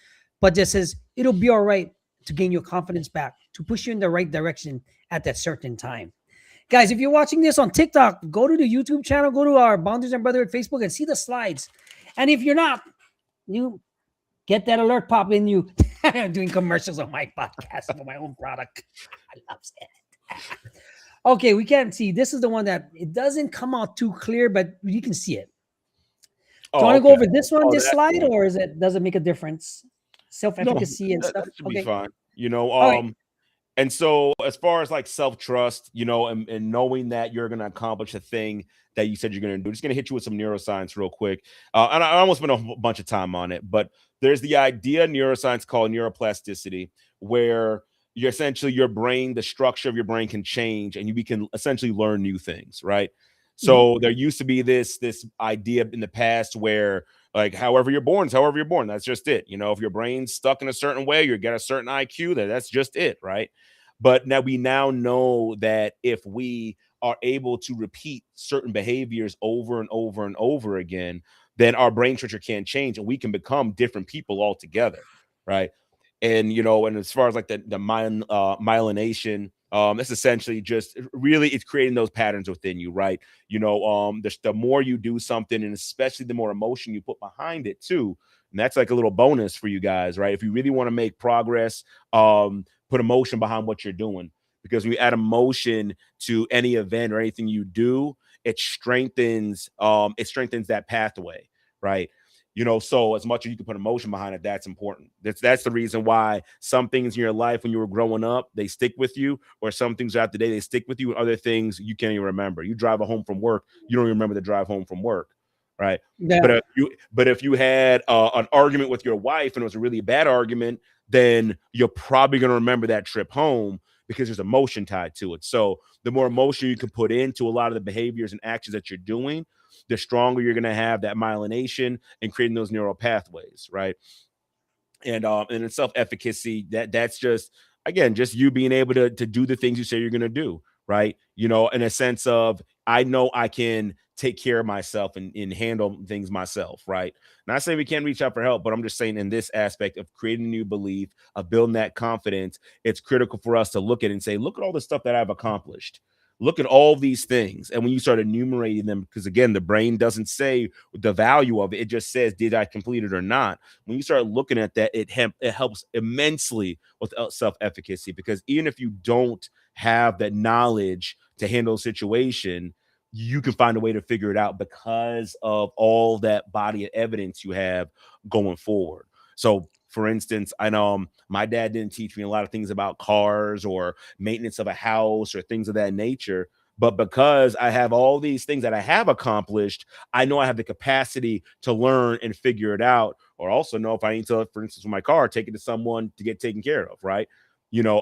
but just says it'll be all right to gain your confidence back, to push you in the right direction at that certain time. Guys, if you're watching this on TikTok, go to the YouTube channel, go to our Boundaries and Brotherhood Facebook and see the slides. And if you're not, you get that alert pop in you. I'm doing commercials on my podcast for my own product. I love it. Okay, we can't see. This is the one that it doesn't come out too clear, but you can see it. Do you Oh, want to go okay. over this one, Oh, this that's slide, cool. or does it make a difference? No, Self-efficacy and that, stuff. that should be Okay. fine. All right. And so as far as like self-trust, and knowing that you're going to accomplish the thing that you said you're going to do, just going to hit you with some neuroscience real quick. And I almost spent a bunch of time on it, but there's the idea in neuroscience called neuroplasticity, where you're essentially your brain, the structure of your brain can change and you can essentially learn new things, right? Mhm. So there used to be this idea in the past where like however you're born is however you're born. That's just it. If your brain's stuck in a certain way, you get a certain IQ, that's just it, right? But now we know that if we are able to repeat certain behaviors over and over and over again, then our brain structure can change and we can become different people altogether, right? And as far as like the myelination, it's essentially just really it's creating those patterns within you, right? The more you do something, and especially the more emotion you put behind it too, and that's like a little bonus for you guys, right? If you really want to make progress, put emotion behind what you're doing, because when you add emotion to any event or anything you do, it strengthens that pathway, right? So as much as you can put emotion behind it, that's important. That's the reason why some things in your life when you were growing up, they stick with you, or some things throughout the day, they stick with you, and other things you can't even remember. You drive home from work, you don't even remember the drive home from work, right? But Yeah. if you had an argument with your wife and it was a really bad argument, then you're probably going to remember that trip home because there's emotion tied to it. So the more emotion you can put into a lot of the behaviors and actions that you're doing, the stronger you're going to have that myelination and creating those neural pathways, right? And in self-efficacy, that's just again just you being able to do the things you say you're going to do, right? In a sense of I know I can take care of myself and handle things myself, right? Not saying we can't reach out for help, but I'm just saying in this aspect of creating a new belief, of building that confidence, it's critical for us to look at it and say, look at all the stuff that I've accomplished. Look at all these things. And when you start enumerating them, because again, the brain doesn't say the value of it, it just says, did I complete it or not? When you start looking at that, it helps immensely with self-efficacy, because even if you don't have that knowledge to handle a situation, you can find a way to figure it out because of all that body of evidence you have going forward. So, for instance, I know my dad didn't teach me a lot of things about cars or maintenance of a house or things of that nature. But because I have all these things that I have accomplished, I know I have the capacity to learn and figure it out, or also know if I need to, for instance, with my car, take it to someone to get taken care of, right?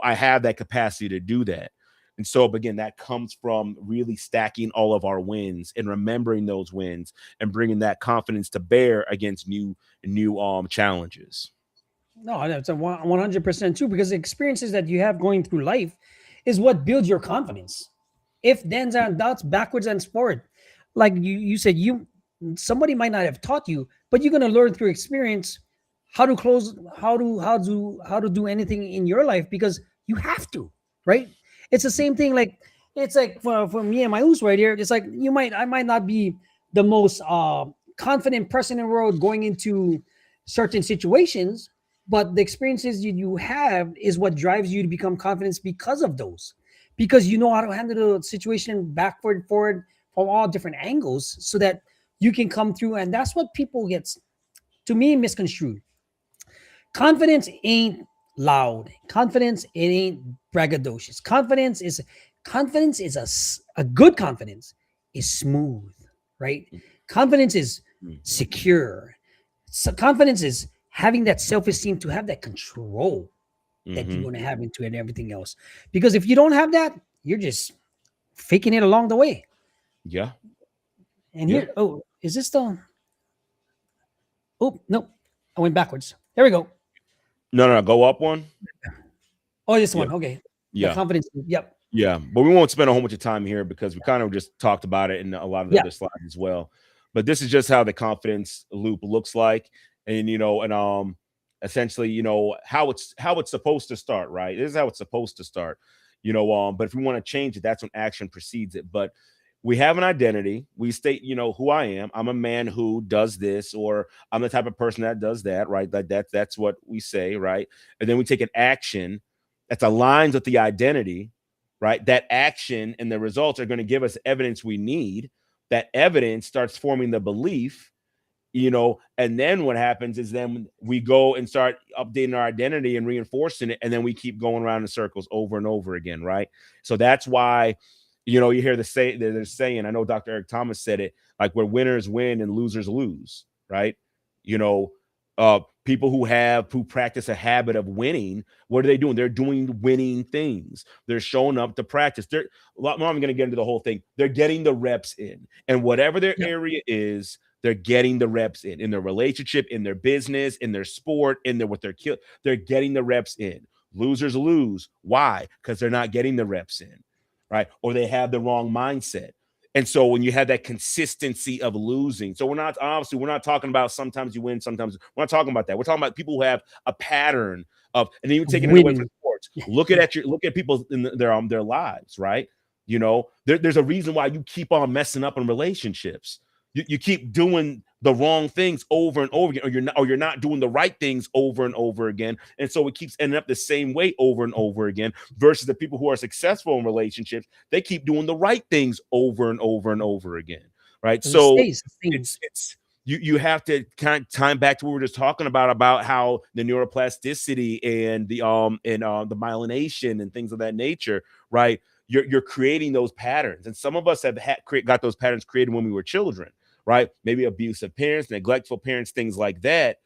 I have that capacity to do that. And so, again, that comes from really stacking all of our wins and remembering those wins and bringing that confidence to bear against new challenges. No, that's a 100% true, because the experiences that you have going through life is what builds your confidence. If thens and dots, backwards and forward. Like you said, somebody might not have taught you, but you're gonna learn through experience how to close, how to do anything in your life, because you have to, right? It's the same thing. Like it's like for me and my us right here. It's like I might not be the most confident person in the world going into certain situations, but the experiences you have is what drives you to become confident because of those, because you know how to handle the situation backward, forward, from all different angles, so that you can come through. And that's what people gets, to me, misconstrued. Confidence ain't loud. Confidence, it ain't braggadocious. Confidence is a good confidence is smooth, right? Confidence is Mhm. secure. So confidence is having that self-esteem to have that control that you Mhm. want to have into it and everything else. Because if you don't have that, you're just faking it along the way. Yeah. And Yeah. here, oh, is this the? Oh no, I went backwards. There we go. No, no, no. Go up one. Oh, this Yeah. one. Okay, the Yeah. confidence. Yep, Yeah, but we won't spend a whole bunch of time here because we kind of just talked about it in a lot of the yep, other slides as well. But this is just how the confidence loop looks like, and essentially, how it's supposed to start, right? This is how it's supposed to start, But if we want to change it, that's when action precedes it. But we have an identity. We state, who I am. I'm a man who does this, or I'm the type of person that does that, right? That's what we say, right? And then we take an action that aligns with the identity, right? That action and the results are going to give us evidence we need. That evidence starts forming the belief, and then what happens is then we go and start updating our identity and reinforcing it, and then we keep going around in circles over and over again, right? So that's why, you hear they're saying, I know Dr. Eric Thomas said it, like where winners win and losers lose, right? You know, people who practice a habit of winning, what are they doing? They're doing winning things. They're showing up to practice. I'm going to get into the whole thing. They're getting the reps in, and whatever their yep. area is, they're getting the reps in their relationship, in their business, in their sport, in their what they're kill. They're getting the reps in. Losers lose. Why? Because they're not getting the reps in, right? Or they have the wrong mindset. And so when you have that consistency of losing, so we're not talking about sometimes you win, sometimes we're not talking about that. We're talking about people who have a pattern of, and even taking it away from Winning. sports. Yeah. Look at people in their lives, right? There's a reason why you keep on messing up in relationships. You keep doing the wrong things over and over again, or you're not doing the right things over and over again, and so it keeps ending up the same way over and over again. Versus the people who are successful in relationships, they keep doing the right things over and over and over again, right? Because it So stays the same. it's you have to kind of time back to what we were just talking about how the neuroplasticity and the myelination and things of that nature, right? You're creating those patterns, and some of us have got those patterns created when we were children, right? Maybe abusive parents, neglectful parents, things like that,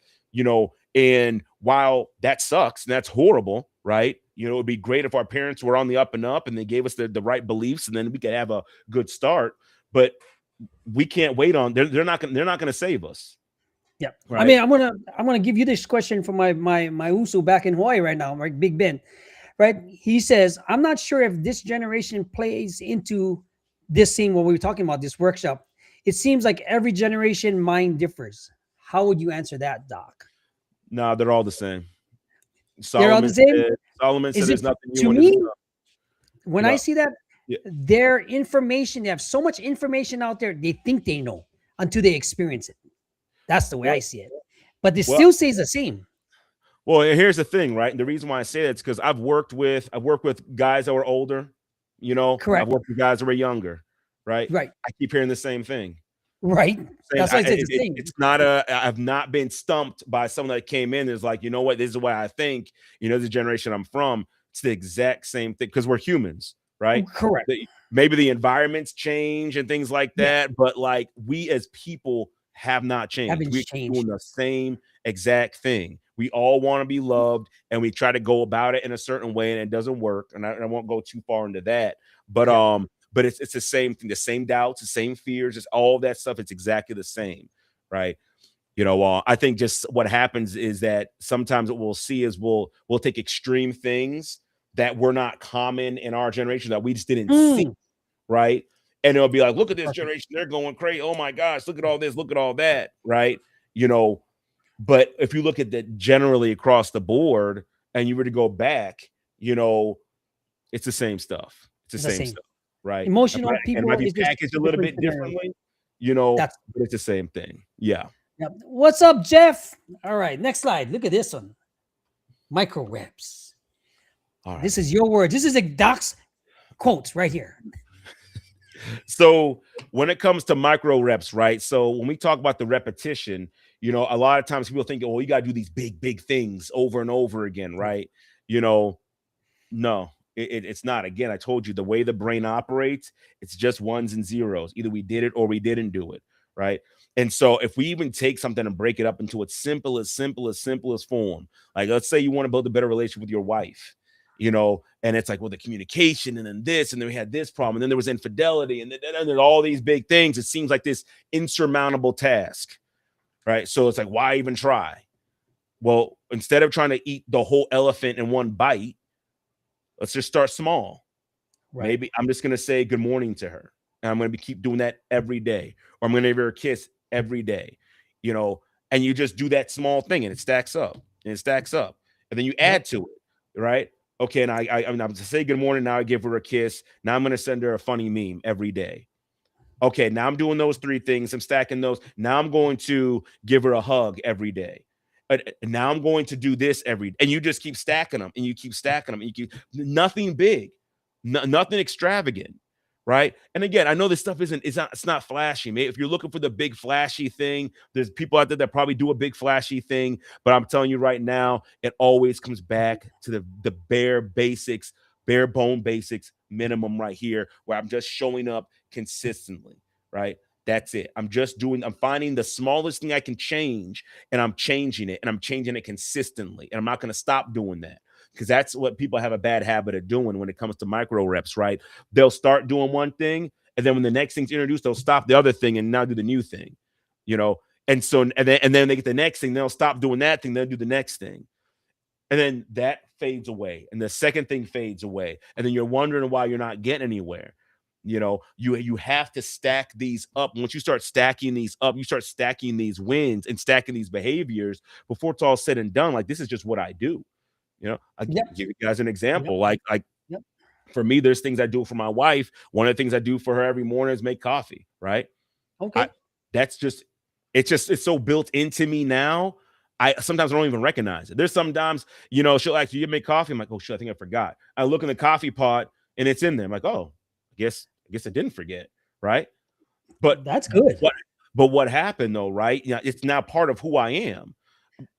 And while that sucks and that's horrible, right? It'd be great if our parents were on the up and up and they gave us the right beliefs, and then we could have a good start. But we can't wait on. They're not gonna save us, Yeah. I right? mean, I'm gonna give you this question from my usu back in Hawaii right now, right? Big Ben, right? He says, I'm not sure if this generation plays into this scene what we were talking about, this workshop. it seems like every generation mind differs. How would you answer that, Doc? No, they're all the same. They're all the same. Solomon said Is it there's nothing new to under the me sun. when I No. see that Yeah. their information, they have so much information out there, they think they know until they experience it. That's the way I Well, see it. But it well, still stays the same. well, here's the thing, right? And the reason why I say that is because I've worked with guys that were older, I've Correct. worked with guys that were younger, right? Right. I keep hearing the same thing. Right. Same, That's why I said the it, same. it's not a. I've not been stumped by someone that came in. Is like, you know what? This is the way I think. The generation I'm from. It's the exact same thing because we're humans, right? Correct. Maybe the environments change and things like Yeah. that, but like we as people have not changed. Haven't We keep changed. doing the same exact thing. We all want to be loved, and we try to go about it in a certain way, and it doesn't work. And I won't go too far into that, but Yeah. but it's the same thing, the same doubts, the same fears, it's all that stuff. It's exactly the same, right? I think just what happens is that sometimes what we'll see is we'll take extreme things that were not common in our generation that we just didn't see, Mm, right? And it'll be like, look at this perfect. generation, they're going crazy. Oh my gosh, look at all this, look at all that, right? You know, but if you look at that generally across the board and you were to go back, it's the same stuff. It's the The same same. stuff, right? Emotional It might people be is just packaged a little different bit scenario. differently, That's but it's the same thing. Yeah. yep. What's up, Jeff? All right, next slide. Look at this one. Micro reps. All right. This is your word. This is a Doc's quotes right here. So when it comes to micro reps, right? So when we talk about the repetition, a lot of times people think, oh, you got to do these big, big things over and over again, right? No, it's not. Again, I told you the way the brain operates, it's just ones and zeros. Either we did it or we didn't do it, right? And so if we even take something and break it up into its simplest form, like let's say you want to build a better relationship with your wife, and it's like, well, the communication and then this, and then we had this problem, and then there was infidelity, and then there's all these big things. It seems like this insurmountable task, right? So it's like, why even try? Well, instead of trying to eat the whole elephant in one bite, let's just start small. Right. Maybe I'm just going to say good morning to her. And I'm going to keep doing that every day. Or I'm going to give her a kiss every day, and you just do that small thing and it stacks up and it stacks up. And then you add to it, right? Okay. And I'm to say good morning. Now I give her a kiss. Now I'm going to send her a funny meme every day. Okay. Now I'm doing those three things. I'm stacking those. Now I'm going to give her a hug every day. Now I'm going to do this every day. And you just keep stacking them and you keep stacking them. And you keep nothing big, nothing extravagant, right? And again, I know this stuff it's not flashy. Maybe if you're looking for the big flashy thing, there's people out there that probably do a big flashy thing. But I'm telling you right now, it always comes back to the bare basics, bare bone basics minimum right here, where I'm just showing up consistently, right? That's it. I'm finding the smallest thing I can change and I'm changing it and I'm changing it consistently. And I'm not going to stop doing that because that's what people have a bad habit of doing when it comes to micro reps, right? They'll start doing one thing and then when the next thing's introduced, they'll stop the other thing and now do the new thing, And so, and then they get the next thing, they'll stop doing that thing, they'll do the next thing. And then that fades away. And the second thing fades away. And then you're wondering why you're not getting anywhere. You have to stack these up. Once you start stacking these up, you start stacking these wins and stacking these behaviors before it's all said and done. Like, this is just what I do. I give you guys an example. Like for me, there's things I do for my wife. One of the things I do for her every morning is make coffee, right? Okay. It's so built into me now. I sometimes don't even recognize it. There's sometimes, she'll ask you make coffee. I'm like, oh shit, I think I forgot. I look in the coffee pot and it's in there. I'm like, oh, I guess I didn't forget, right? But that's good. What happened though, right? It's now part of who I am.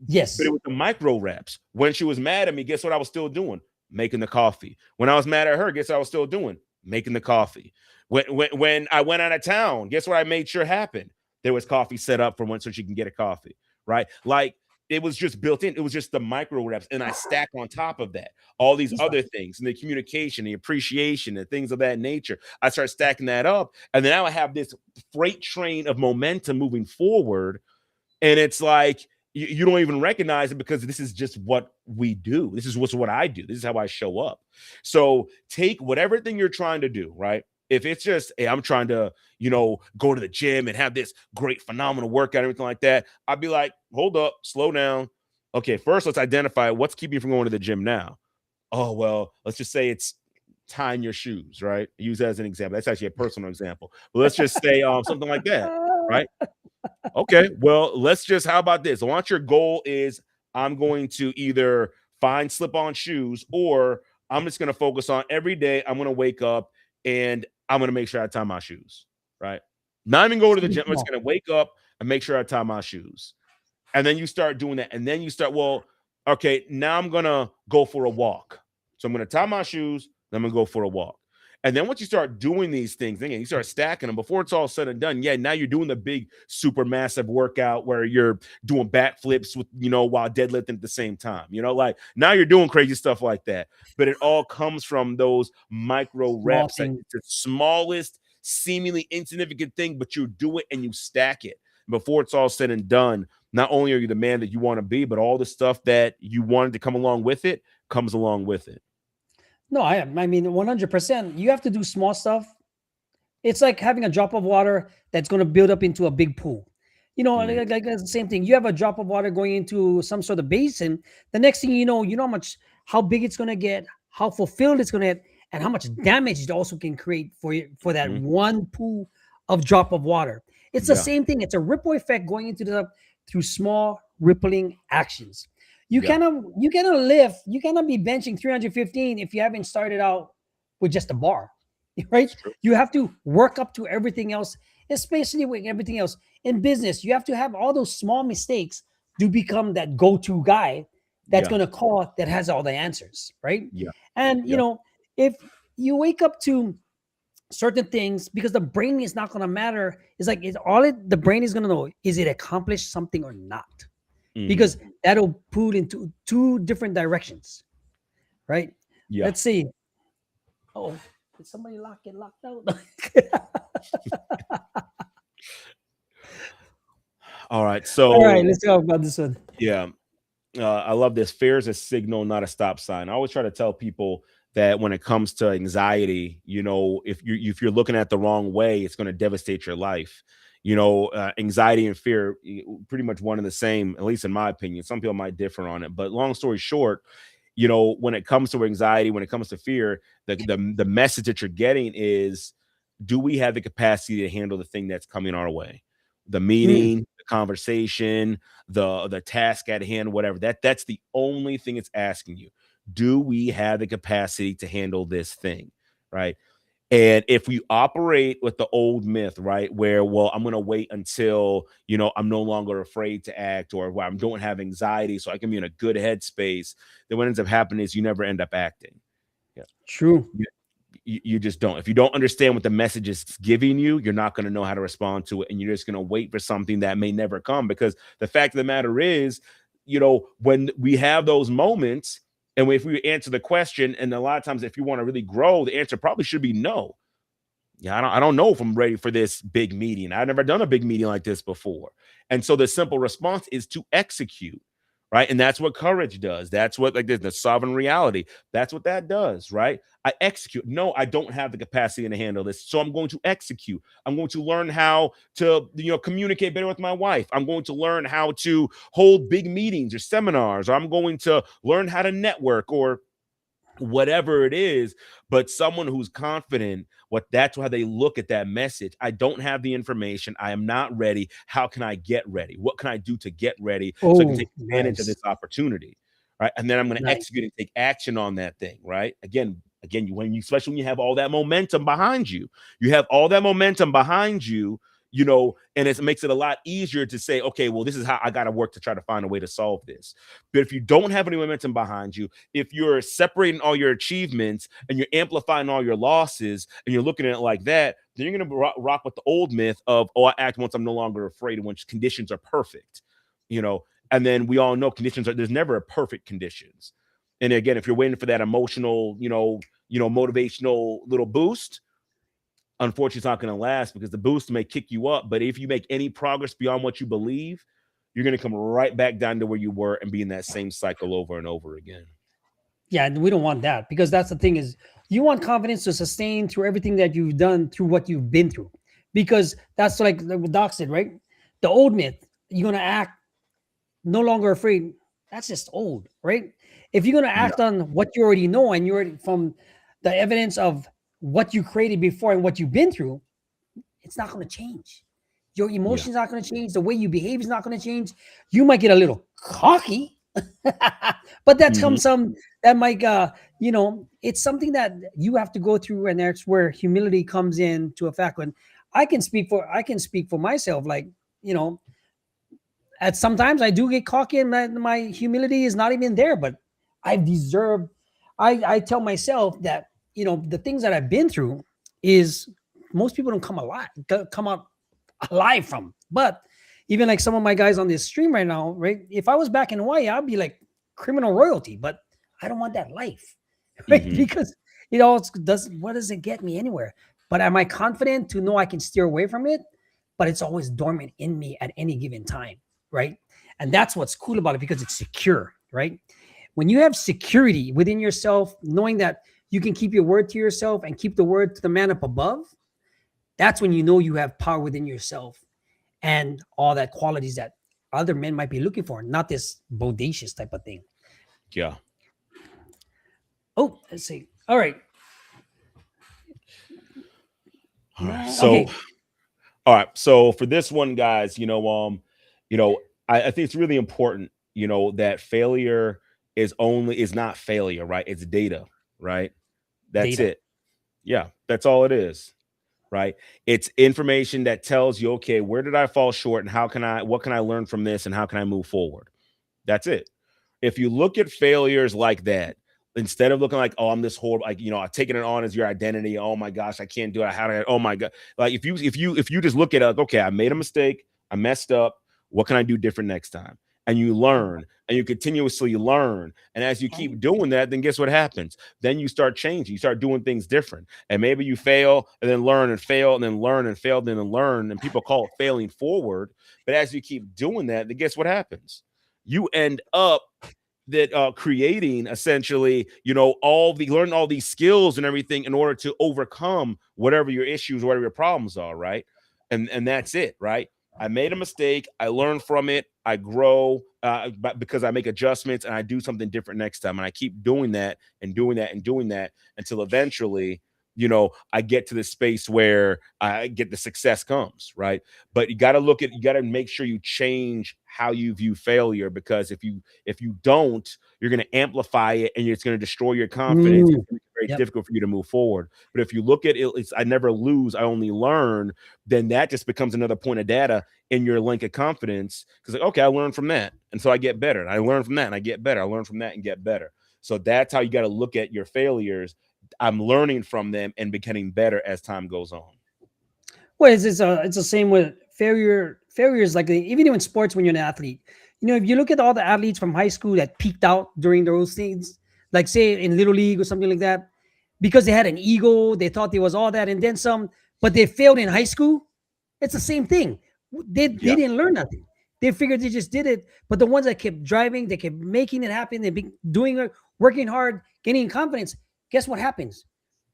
Yes. But it was the micro reps. When she was mad at me, guess what I was still doing? Making the coffee. When I was mad at her, guess what I was still doing? Making the coffee. When I went out of town, guess what I made sure happened? There was coffee set up for one so she can get a coffee, right? Like, it was just built in. It was just the micro reps. And I stack on top of that all these other things and the communication, the appreciation, and things of that nature. I start stacking that up. And then now I have this freight train of momentum moving forward. And it's like, you don't even recognize it because this is just what we do. This is what I do. This is how I show up. So take whatever thing you're trying to do, right? If it's just, hey, I'm trying to, go to the gym and have this great, phenomenal workout, everything like that, I'd be like, hold up, slow down. Okay, first let's identify what's keeping you from going to the gym now. Oh, well, let's just say it's tying your shoes, right? Use that as an example. That's actually a personal example. But let's just say something like that, right? Okay, well, how about this? Once your goal is, I'm going to either find slip-on shoes, or I'm just going to focus on every day. I'm going to wake up and I'm going to make sure I tie my shoes, right? Not even go to the gym. I'm just going to wake up and make sure I tie my shoes. And then you start doing that. And then you start, well, okay, now I'm going to go for a walk. So I'm going to tie my shoes, then I'm going to go for a walk. And then once you start doing these things, again, you start stacking them before it's all said and done. Yeah, now you're doing the big, super massive workout where you're doing backflips with, while deadlifting at the same time. Like now you're doing crazy stuff like that. But it all comes from those micro reps. It's the smallest, seemingly insignificant thing, but you do it and you stack it. Before it's all said and done, not only are you the man that you want to be, but all the stuff that you wanted to come along with it comes along with it. No, I mean 100%. You have to do small stuff. It's like having a drop of water that's going to build up into a big pool. Like it's the same thing. You have a drop of water going into some sort of basin. The next thing you know how big it's going to get, how fulfilled it's going to get, and how much damage it also can create for that one pool of drop of water. It's the same thing. It's a ripple effect going into through small rippling actions. You cannot lift, you cannot be benching 315 if you haven't started out with just a bar, right? You have to work up to everything else, especially with everything else in business. You have to have all those small mistakes to become that go-to guy that's going to call that has all the answers, right? Yeah. And if you wake up to certain things, because the brain is not going to matter, it's like the brain is going to know, is it accomplished something or not? Because that'll pull into two different directions, right? Yeah. Let's see. Oh, did somebody get locked out? All right. So, all right, let's talk about this one. Yeah. I love this. Fear is a signal, not a stop sign. I always try to tell people that when it comes to anxiety, if you're looking at the wrong way, it's going to devastate your life. Anxiety and fear, pretty much one and the same, at least in my opinion. Some people might differ on it, but long story short, when it comes to anxiety, when it comes to fear, the message that you're getting is, do we have the capacity to handle the thing that's coming our way? The meeting, the conversation, the task at hand, whatever. That's the only thing it's asking you. Do we have the capacity to handle this thing? Right. And if we operate with the old myth, right, where, well, I'm going to wait until, I'm no longer afraid to act, or where I don't have anxiety so I can be in a good headspace, then what ends up happening is you never end up acting. Yeah. True. You just don't. If you don't understand what the message is giving you, you're not going to know how to respond to it. And you're just going to wait for something that may never come, because the fact of the matter is, when we have those moments, and if we answer the question, and a lot of times, if you want to really grow, the answer probably should be no. Yeah, I don't know if I'm ready for this big meeting. I've never done a big meeting like this before. And so the simple response is to execute, right? And that's what courage does. That's what, like, the sovereign reality, that's what that does, right? I execute. No, I don't have the capacity to handle this, so I'm going to execute. I'm going to learn how to, communicate better with my wife. I'm going to learn how to hold big meetings or seminars, or I'm going to learn how to network, or whatever it is. But someone who's confident, that's why they look at that message. I don't have the information. I am not ready. How can I get ready? What can I do to get ready so I can take advantage of this opportunity? Right. And then I'm going to execute and take action on that thing. Right. Again, especially when you have all that momentum behind you, and it makes it a lot easier to say, okay, well, this is how I got to work to try to find a way to solve this. But if you don't have any momentum behind you, if you're separating all your achievements and you're amplifying all your losses, and you're looking at it like that, then you're going to rock with the old myth of, oh, I act once I'm no longer afraid, once conditions are perfect, and then we all know there's never a perfect conditions. And again, if you're waiting for that emotional, motivational little boost, unfortunately, it's not going to last, because the boost may kick you up. But if you make any progress beyond what you believe, you're going to come right back down to where you were and be in that same cycle over and over again. Yeah, and we don't want that, because that's the thing is, you want confidence to sustain through everything that you've done, through what you've been through, because that's like what Doc said, right? The old myth, you're gonna act no longer afraid. That's just old, right? If you're gonna Yeah. act on what you already know, and you're already from the evidence of what you created before and what you've been through, it's not going to change. Your Yeah. emotions not going to change. The way you behave is not going to change. You might get a little cocky, but that's Hmm. some that might it's something that you have to go through, and that's where humility comes in to effect. When I can speak for myself, like, you know, at sometimes I do get cocky, and my humility is not even there, but I've deserved. I tell myself that, the things that I've been through is, most people don't come out alive from. But even like some of my guys on this stream right now, right? If I was back in Hawaii, I'd be like criminal royalty, but I don't want that life, right? Hmm. Because what does it get me anywhere? But am I confident to know I can steer away from it? But it's always dormant in me at any given time, right? And that's what's cool about it, because it's secure, right? When you have security within yourself, knowing that you can keep your word to yourself and keep the word to the man up above, that's when you know you have power within yourself, and all that qualities that other men might be looking for, not this bodacious type of thing. Yeah. Oh, let's see. All right. All right. No, So, okay. all right. So for this one, guys, you know, I think it's really important, that failure is not failure, right? It's data, right? That's Data. it. Yeah, that's all it is, right? It's information that tells you, okay, where did I fall short, and what can I learn from this, and how can I move forward? That's it. If you look at failures like that, instead of looking like, oh, I'm this horrible, like, taking it on as your identity. Oh my gosh, I can't do it. How do I, oh my God. Like if you just look at it like, okay, I made a mistake, I messed up. What can I do different next time? And you learn, and you continuously learn. And as you keep doing that, then guess what happens? Then you start changing, you start doing things different. And maybe you fail and then learn, and fail and then learn, and fail and then learn. And people call it failing forward. But as you keep doing that, then guess what happens? You end up that creating essentially, learning all these skills and everything in order to overcome whatever your issues, whatever your problems are, right? And that's it, right? I made a mistake, I learn from it, I grow, because I make adjustments, and I do something different next time, and I keep doing that and doing that and doing that until eventually, I get to this space where I get the success comes, right? But you got to make sure you change how you view failure, because if you don't, you're going to amplify it, and it's going to destroy your confidence. Mm, It's going to be very yep. difficult for you to move forward. But if you look at it, it's I never lose, I only learn. Then that just becomes another point of data in your link of confidence, because like, okay, I learned from that, and so I get better. And I learn from that, and I get better. I learn from that and get better. So that's how you got to look at your failures. I'm learning from them and becoming better as time goes on. Well, it's the same with failure. Failure is like even in sports, when you're an athlete. If you look at all the athletes from high school that peaked out during those things, like say in little league or something like that, because they had an ego, they thought they was all that, and then some, but they failed in high school. It's the same thing. They Yeah. didn't learn nothing. They figured they just did it. But the ones that kept driving, they kept making it happen. They be doing it, working hard, gaining confidence. Guess what happens?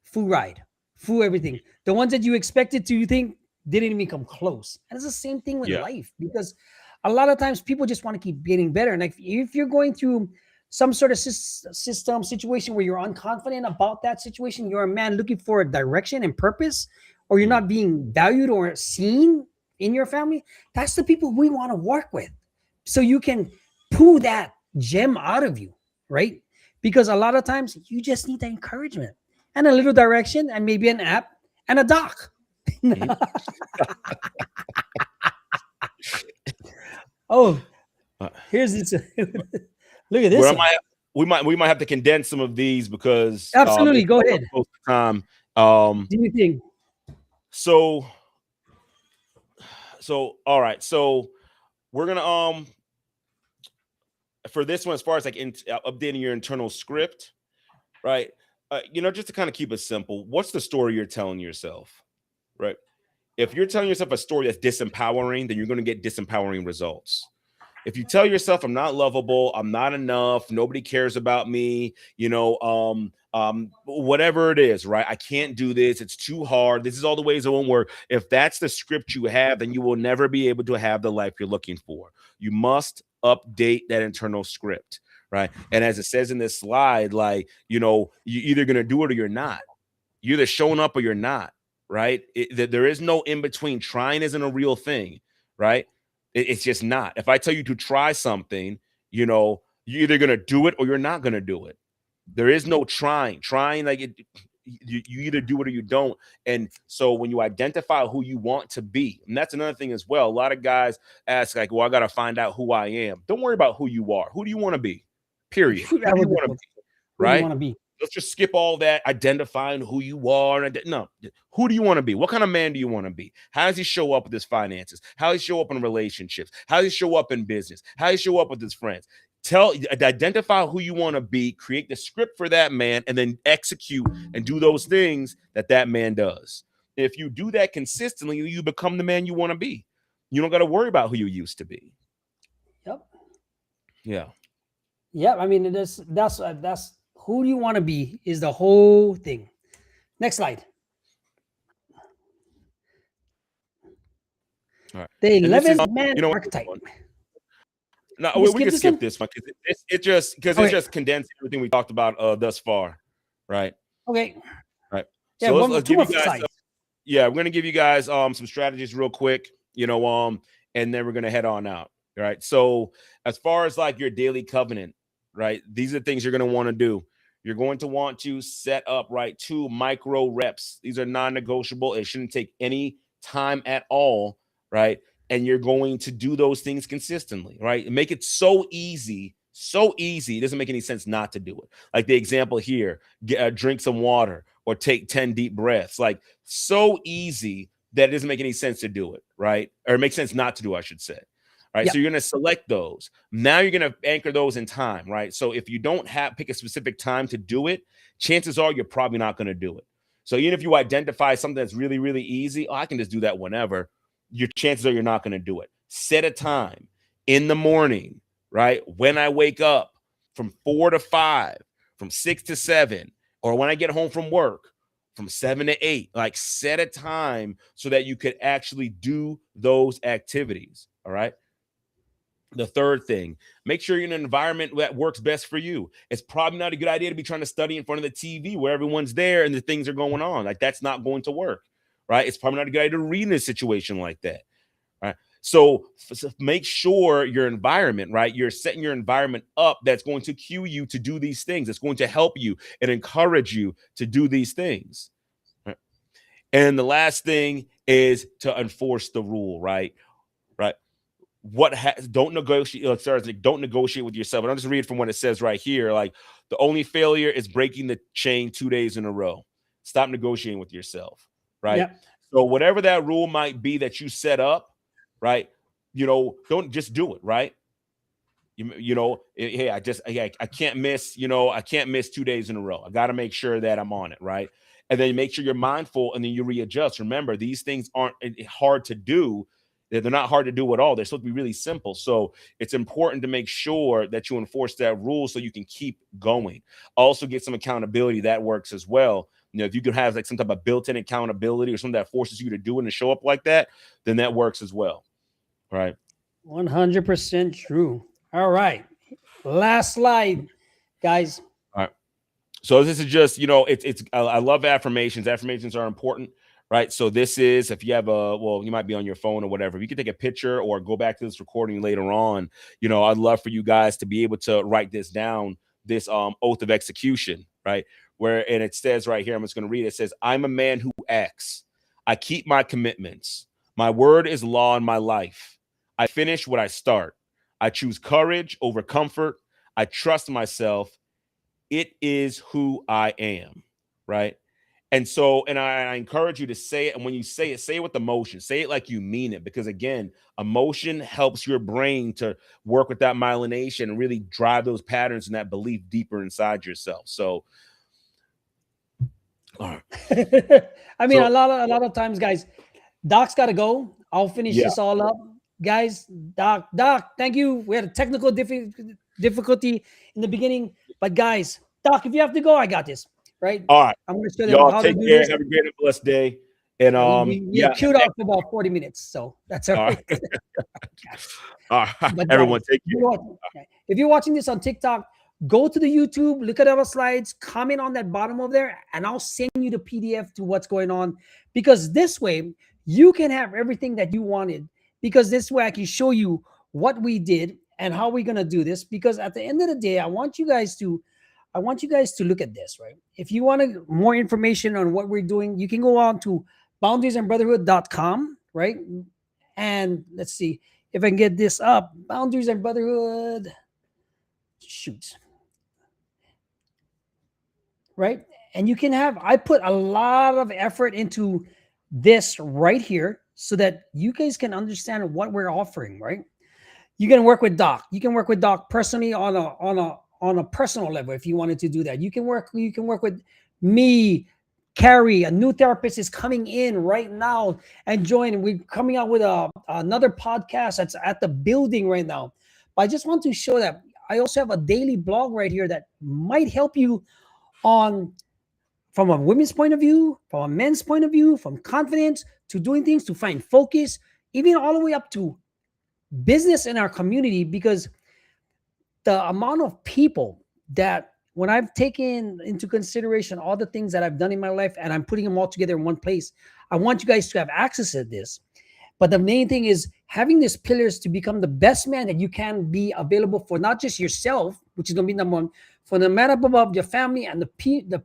Full ride, full everything. The ones that you expected to, you think didn't even come close. And it's the same thing with Yeah. life, because a lot of times people just want to keep getting better. And if you're going through some sort of system situation where you're unconfident about that situation, you're a man looking for a direction and purpose, or you're Mm. not being valued or seen in your family, that's the people we want to work with. So you can pull that gem out of you, right? Because a lot of times you just need the encouragement and a little direction, and maybe an app and a doc. Mhm. Oh, Uh, here's this. Look at What this I one. might we might have to condense some of these because Absolutely. it's Go coming up ahead. close to time. Um, Do you think? so all right. So we're gonna for this one, as far as like updating your internal script, right? Just to kind of keep it simple, what's the story you're telling yourself, right? If you're telling yourself a story that's disempowering, then you're going to get disempowering results. If you tell yourself I'm not lovable, I'm not enough, nobody cares about me, whatever it is, right? I can't do this. It's too hard. This is all the ways it won't work. If that's the script you have, then you will never be able to have the life you're looking for. You must update that internal script, right? And as it says in this slide, like, you're either going to do it or you're not. You're either showing up or you're not, right? There is no in between. Trying isn't a real thing, right? It's just not. If I tell you to try something, you're either going to do it or you're not going to do it. There is no trying. Trying, like, you either do it or you don't. And so when you identify who you want to be, and that's another thing as well. A lot of guys ask, like, well, I got to find out who I am. Don't worry about who you are. Who do you want to be? Period. Who do you want to be? Who do you Right? want to be? Let's just skip all that identifying who you are. No, who do you want to be? What kind of man do you want to be? How does he show up with his finances? How does he show up in relationships? How does he show up in business? How does he show up with his friends? Identify who you want to be, create the script for that man, and then execute and do those things that man does. If you do that consistently, you become the man you want to be. You don't got to worry about who you used to be. Yep. Yeah. Yep. I mean, that's who do you want to be is the whole thing. Next slide. All right. The 11th man archetype. No, we can skip this one because it just condensed everything we talked about thus far, right? Okay. Right. Yeah, so let's give you guys. We're gonna give you guys some strategies real quick, and then we're gonna head on out. All right. So as far as like your daily covenant, right? These are the things you're gonna want to do. You're going to want to set up, right, 2 micro reps. These are non-negotiable. It shouldn't take any time at all, right? And you're going to do those things consistently, right? Make it so easy. It doesn't make any sense not to do it. Like the example here, drink some water or take 10 deep breaths. Like, so easy that it doesn't make any sense to do it, right? Or it makes sense not to do, I should say. Right. Yep. So you're going to select those. Now you're going to anchor those in time, right? So if you don't pick a specific time to do it, chances are you're probably not going to do it. So even if you identify something that's really, really easy, I can just do that whenever, your chances are you're not going to do it. Set a time in the morning, right? When I wake up, from 4 to 5, from 6 to 7, or when I get home from work, from 7 to 8, like set a time so that you could actually do those activities. All right. The third thing, make sure you're in an environment that works best for you. It's probably not a good idea to be trying to study in front of the TV where everyone's there and the things are going on. Like, that's not going to work, right? It's probably not a good idea to read in a situation like that, right? So make sure your environment, right? You're setting your environment up that's going to cue you to do these things. It's going to help you and encourage you to do these things. Right? And the last thing is to enforce the rule, right? Right. Don't negotiate. Don't negotiate with yourself. And I'll just read from what it says right here. Like, the only failure is breaking the chain 2 days in a row. Stop negotiating with yourself. Right. Yep. So whatever that rule might be that you set up, right? Don't just do it. Right. Hey, I can't miss, I can't miss 2 days in a row. I got to make sure that I'm on it. Right. And then make sure you're mindful and then you readjust. Remember, these things aren't hard to do. They're not hard to do at all. They're supposed to be really simple. So it's important to make sure that you enforce that rule so you can keep going. Also get some accountability. That works as well. If you could have like some type of built-in accountability or something that forces you to do it and show up like that, then that works as well. Right. 100% true. All right. Last slide, guys. All right. So this is just, I love affirmations. Affirmations are important. Right. So this is, if you have you might be on your phone or whatever, you can take a picture or go back to this recording later on. I'd love for you guys to be able to write this down, this oath of execution, right? And it says right here, I'm just going to read it. It says, I'm a man who acts. I keep my commitments. My word is law in my life. I finish what I start. I choose courage over comfort. I trust myself. It is who I am. Right. And so, and I encourage you to say it. And when you say it with emotion. Say it like you mean it. Because again, emotion helps your brain to work with that myelination and really drive those patterns and that belief deeper inside yourself. So, all right. I mean, a lot of times, guys, Doc's got to go. I'll finish this all up. guys. Doc, thank you. We had a technical difficulty in the beginning, but guys, Doc, if you have to go, I got this. Right? All right. I'm going to show them Y'all how to take do care. this. Have a great and blessed day. And Yeah, we yeah. had queued up for about 40 minutes, so that's all All right. right. All right. But Everyone guys, take care. if you're watching this on TikTok, go to the YouTube, look at our slides, comment on that bottom over there, and I'll send you the PDF to what's going on. Because this way, you can have everything that you wanted. Because this way, I can show you what we did and how we're gonna do this. Because at the end of the day, I want you guys to look at this, right? If you want more information on what we're doing, you can go on to boundariesandbrotherhood.com, right? And let's see if I can get this up. Boundaries and Brotherhood. Shoot. Right? And you can have, I put a lot of effort into this right here so that you guys can understand what we're offering, right? You can work with Doc. You can work with Doc personally on a personal level if you wanted to do that. You can work with me, Carrie. A new therapist is coming in right now and joining. We're coming out with another podcast that's at the building right now. But I just want to show that I also have a daily blog right here that might help you on from a women's point of view, from a men's point of view, from confidence to doing things to find focus, even all the way up to business in our community. Because the amount of people that when I've taken into consideration all the things that I've done in my life and I'm putting them all together in one place, I want you guys to have access to this. But the main thing is having these pillars to become the best man that you can be available for, not just yourself, which is going to be number one, for the man up above, your family, and the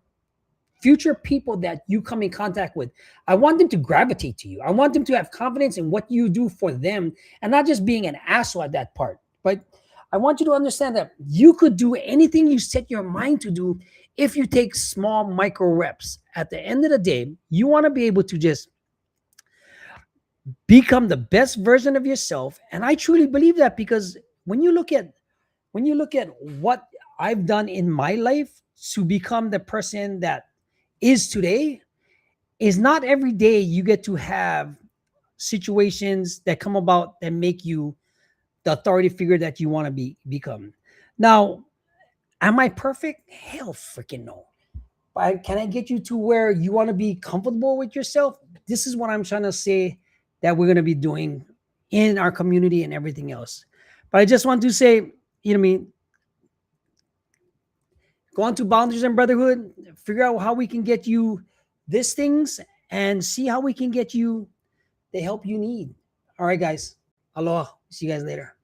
future people that you come in contact with. I want them to gravitate to you. I want them to have confidence in what you do for them and not just being an asshole at that part. But I want you to understand that you could do anything you set your mind to do if you take small micro reps. At the end of the day, you want to be able to just become the best version of yourself. And I truly believe that, because when you look at what I've done in my life to become the person that is today, is not every day you get to have situations that come about that make you the authority figure that you want to become. Now, am I perfect? Hell freaking no. But can I get you to where you want to be comfortable with yourself? This is what I'm trying to say that we're going to be doing in our community and everything else. But I just want to say, you know what I mean? Go on to Boundaries and Brotherhood, figure out how we can get you these things and see how we can get you the help you need. All right, guys. Aloha. See you guys later.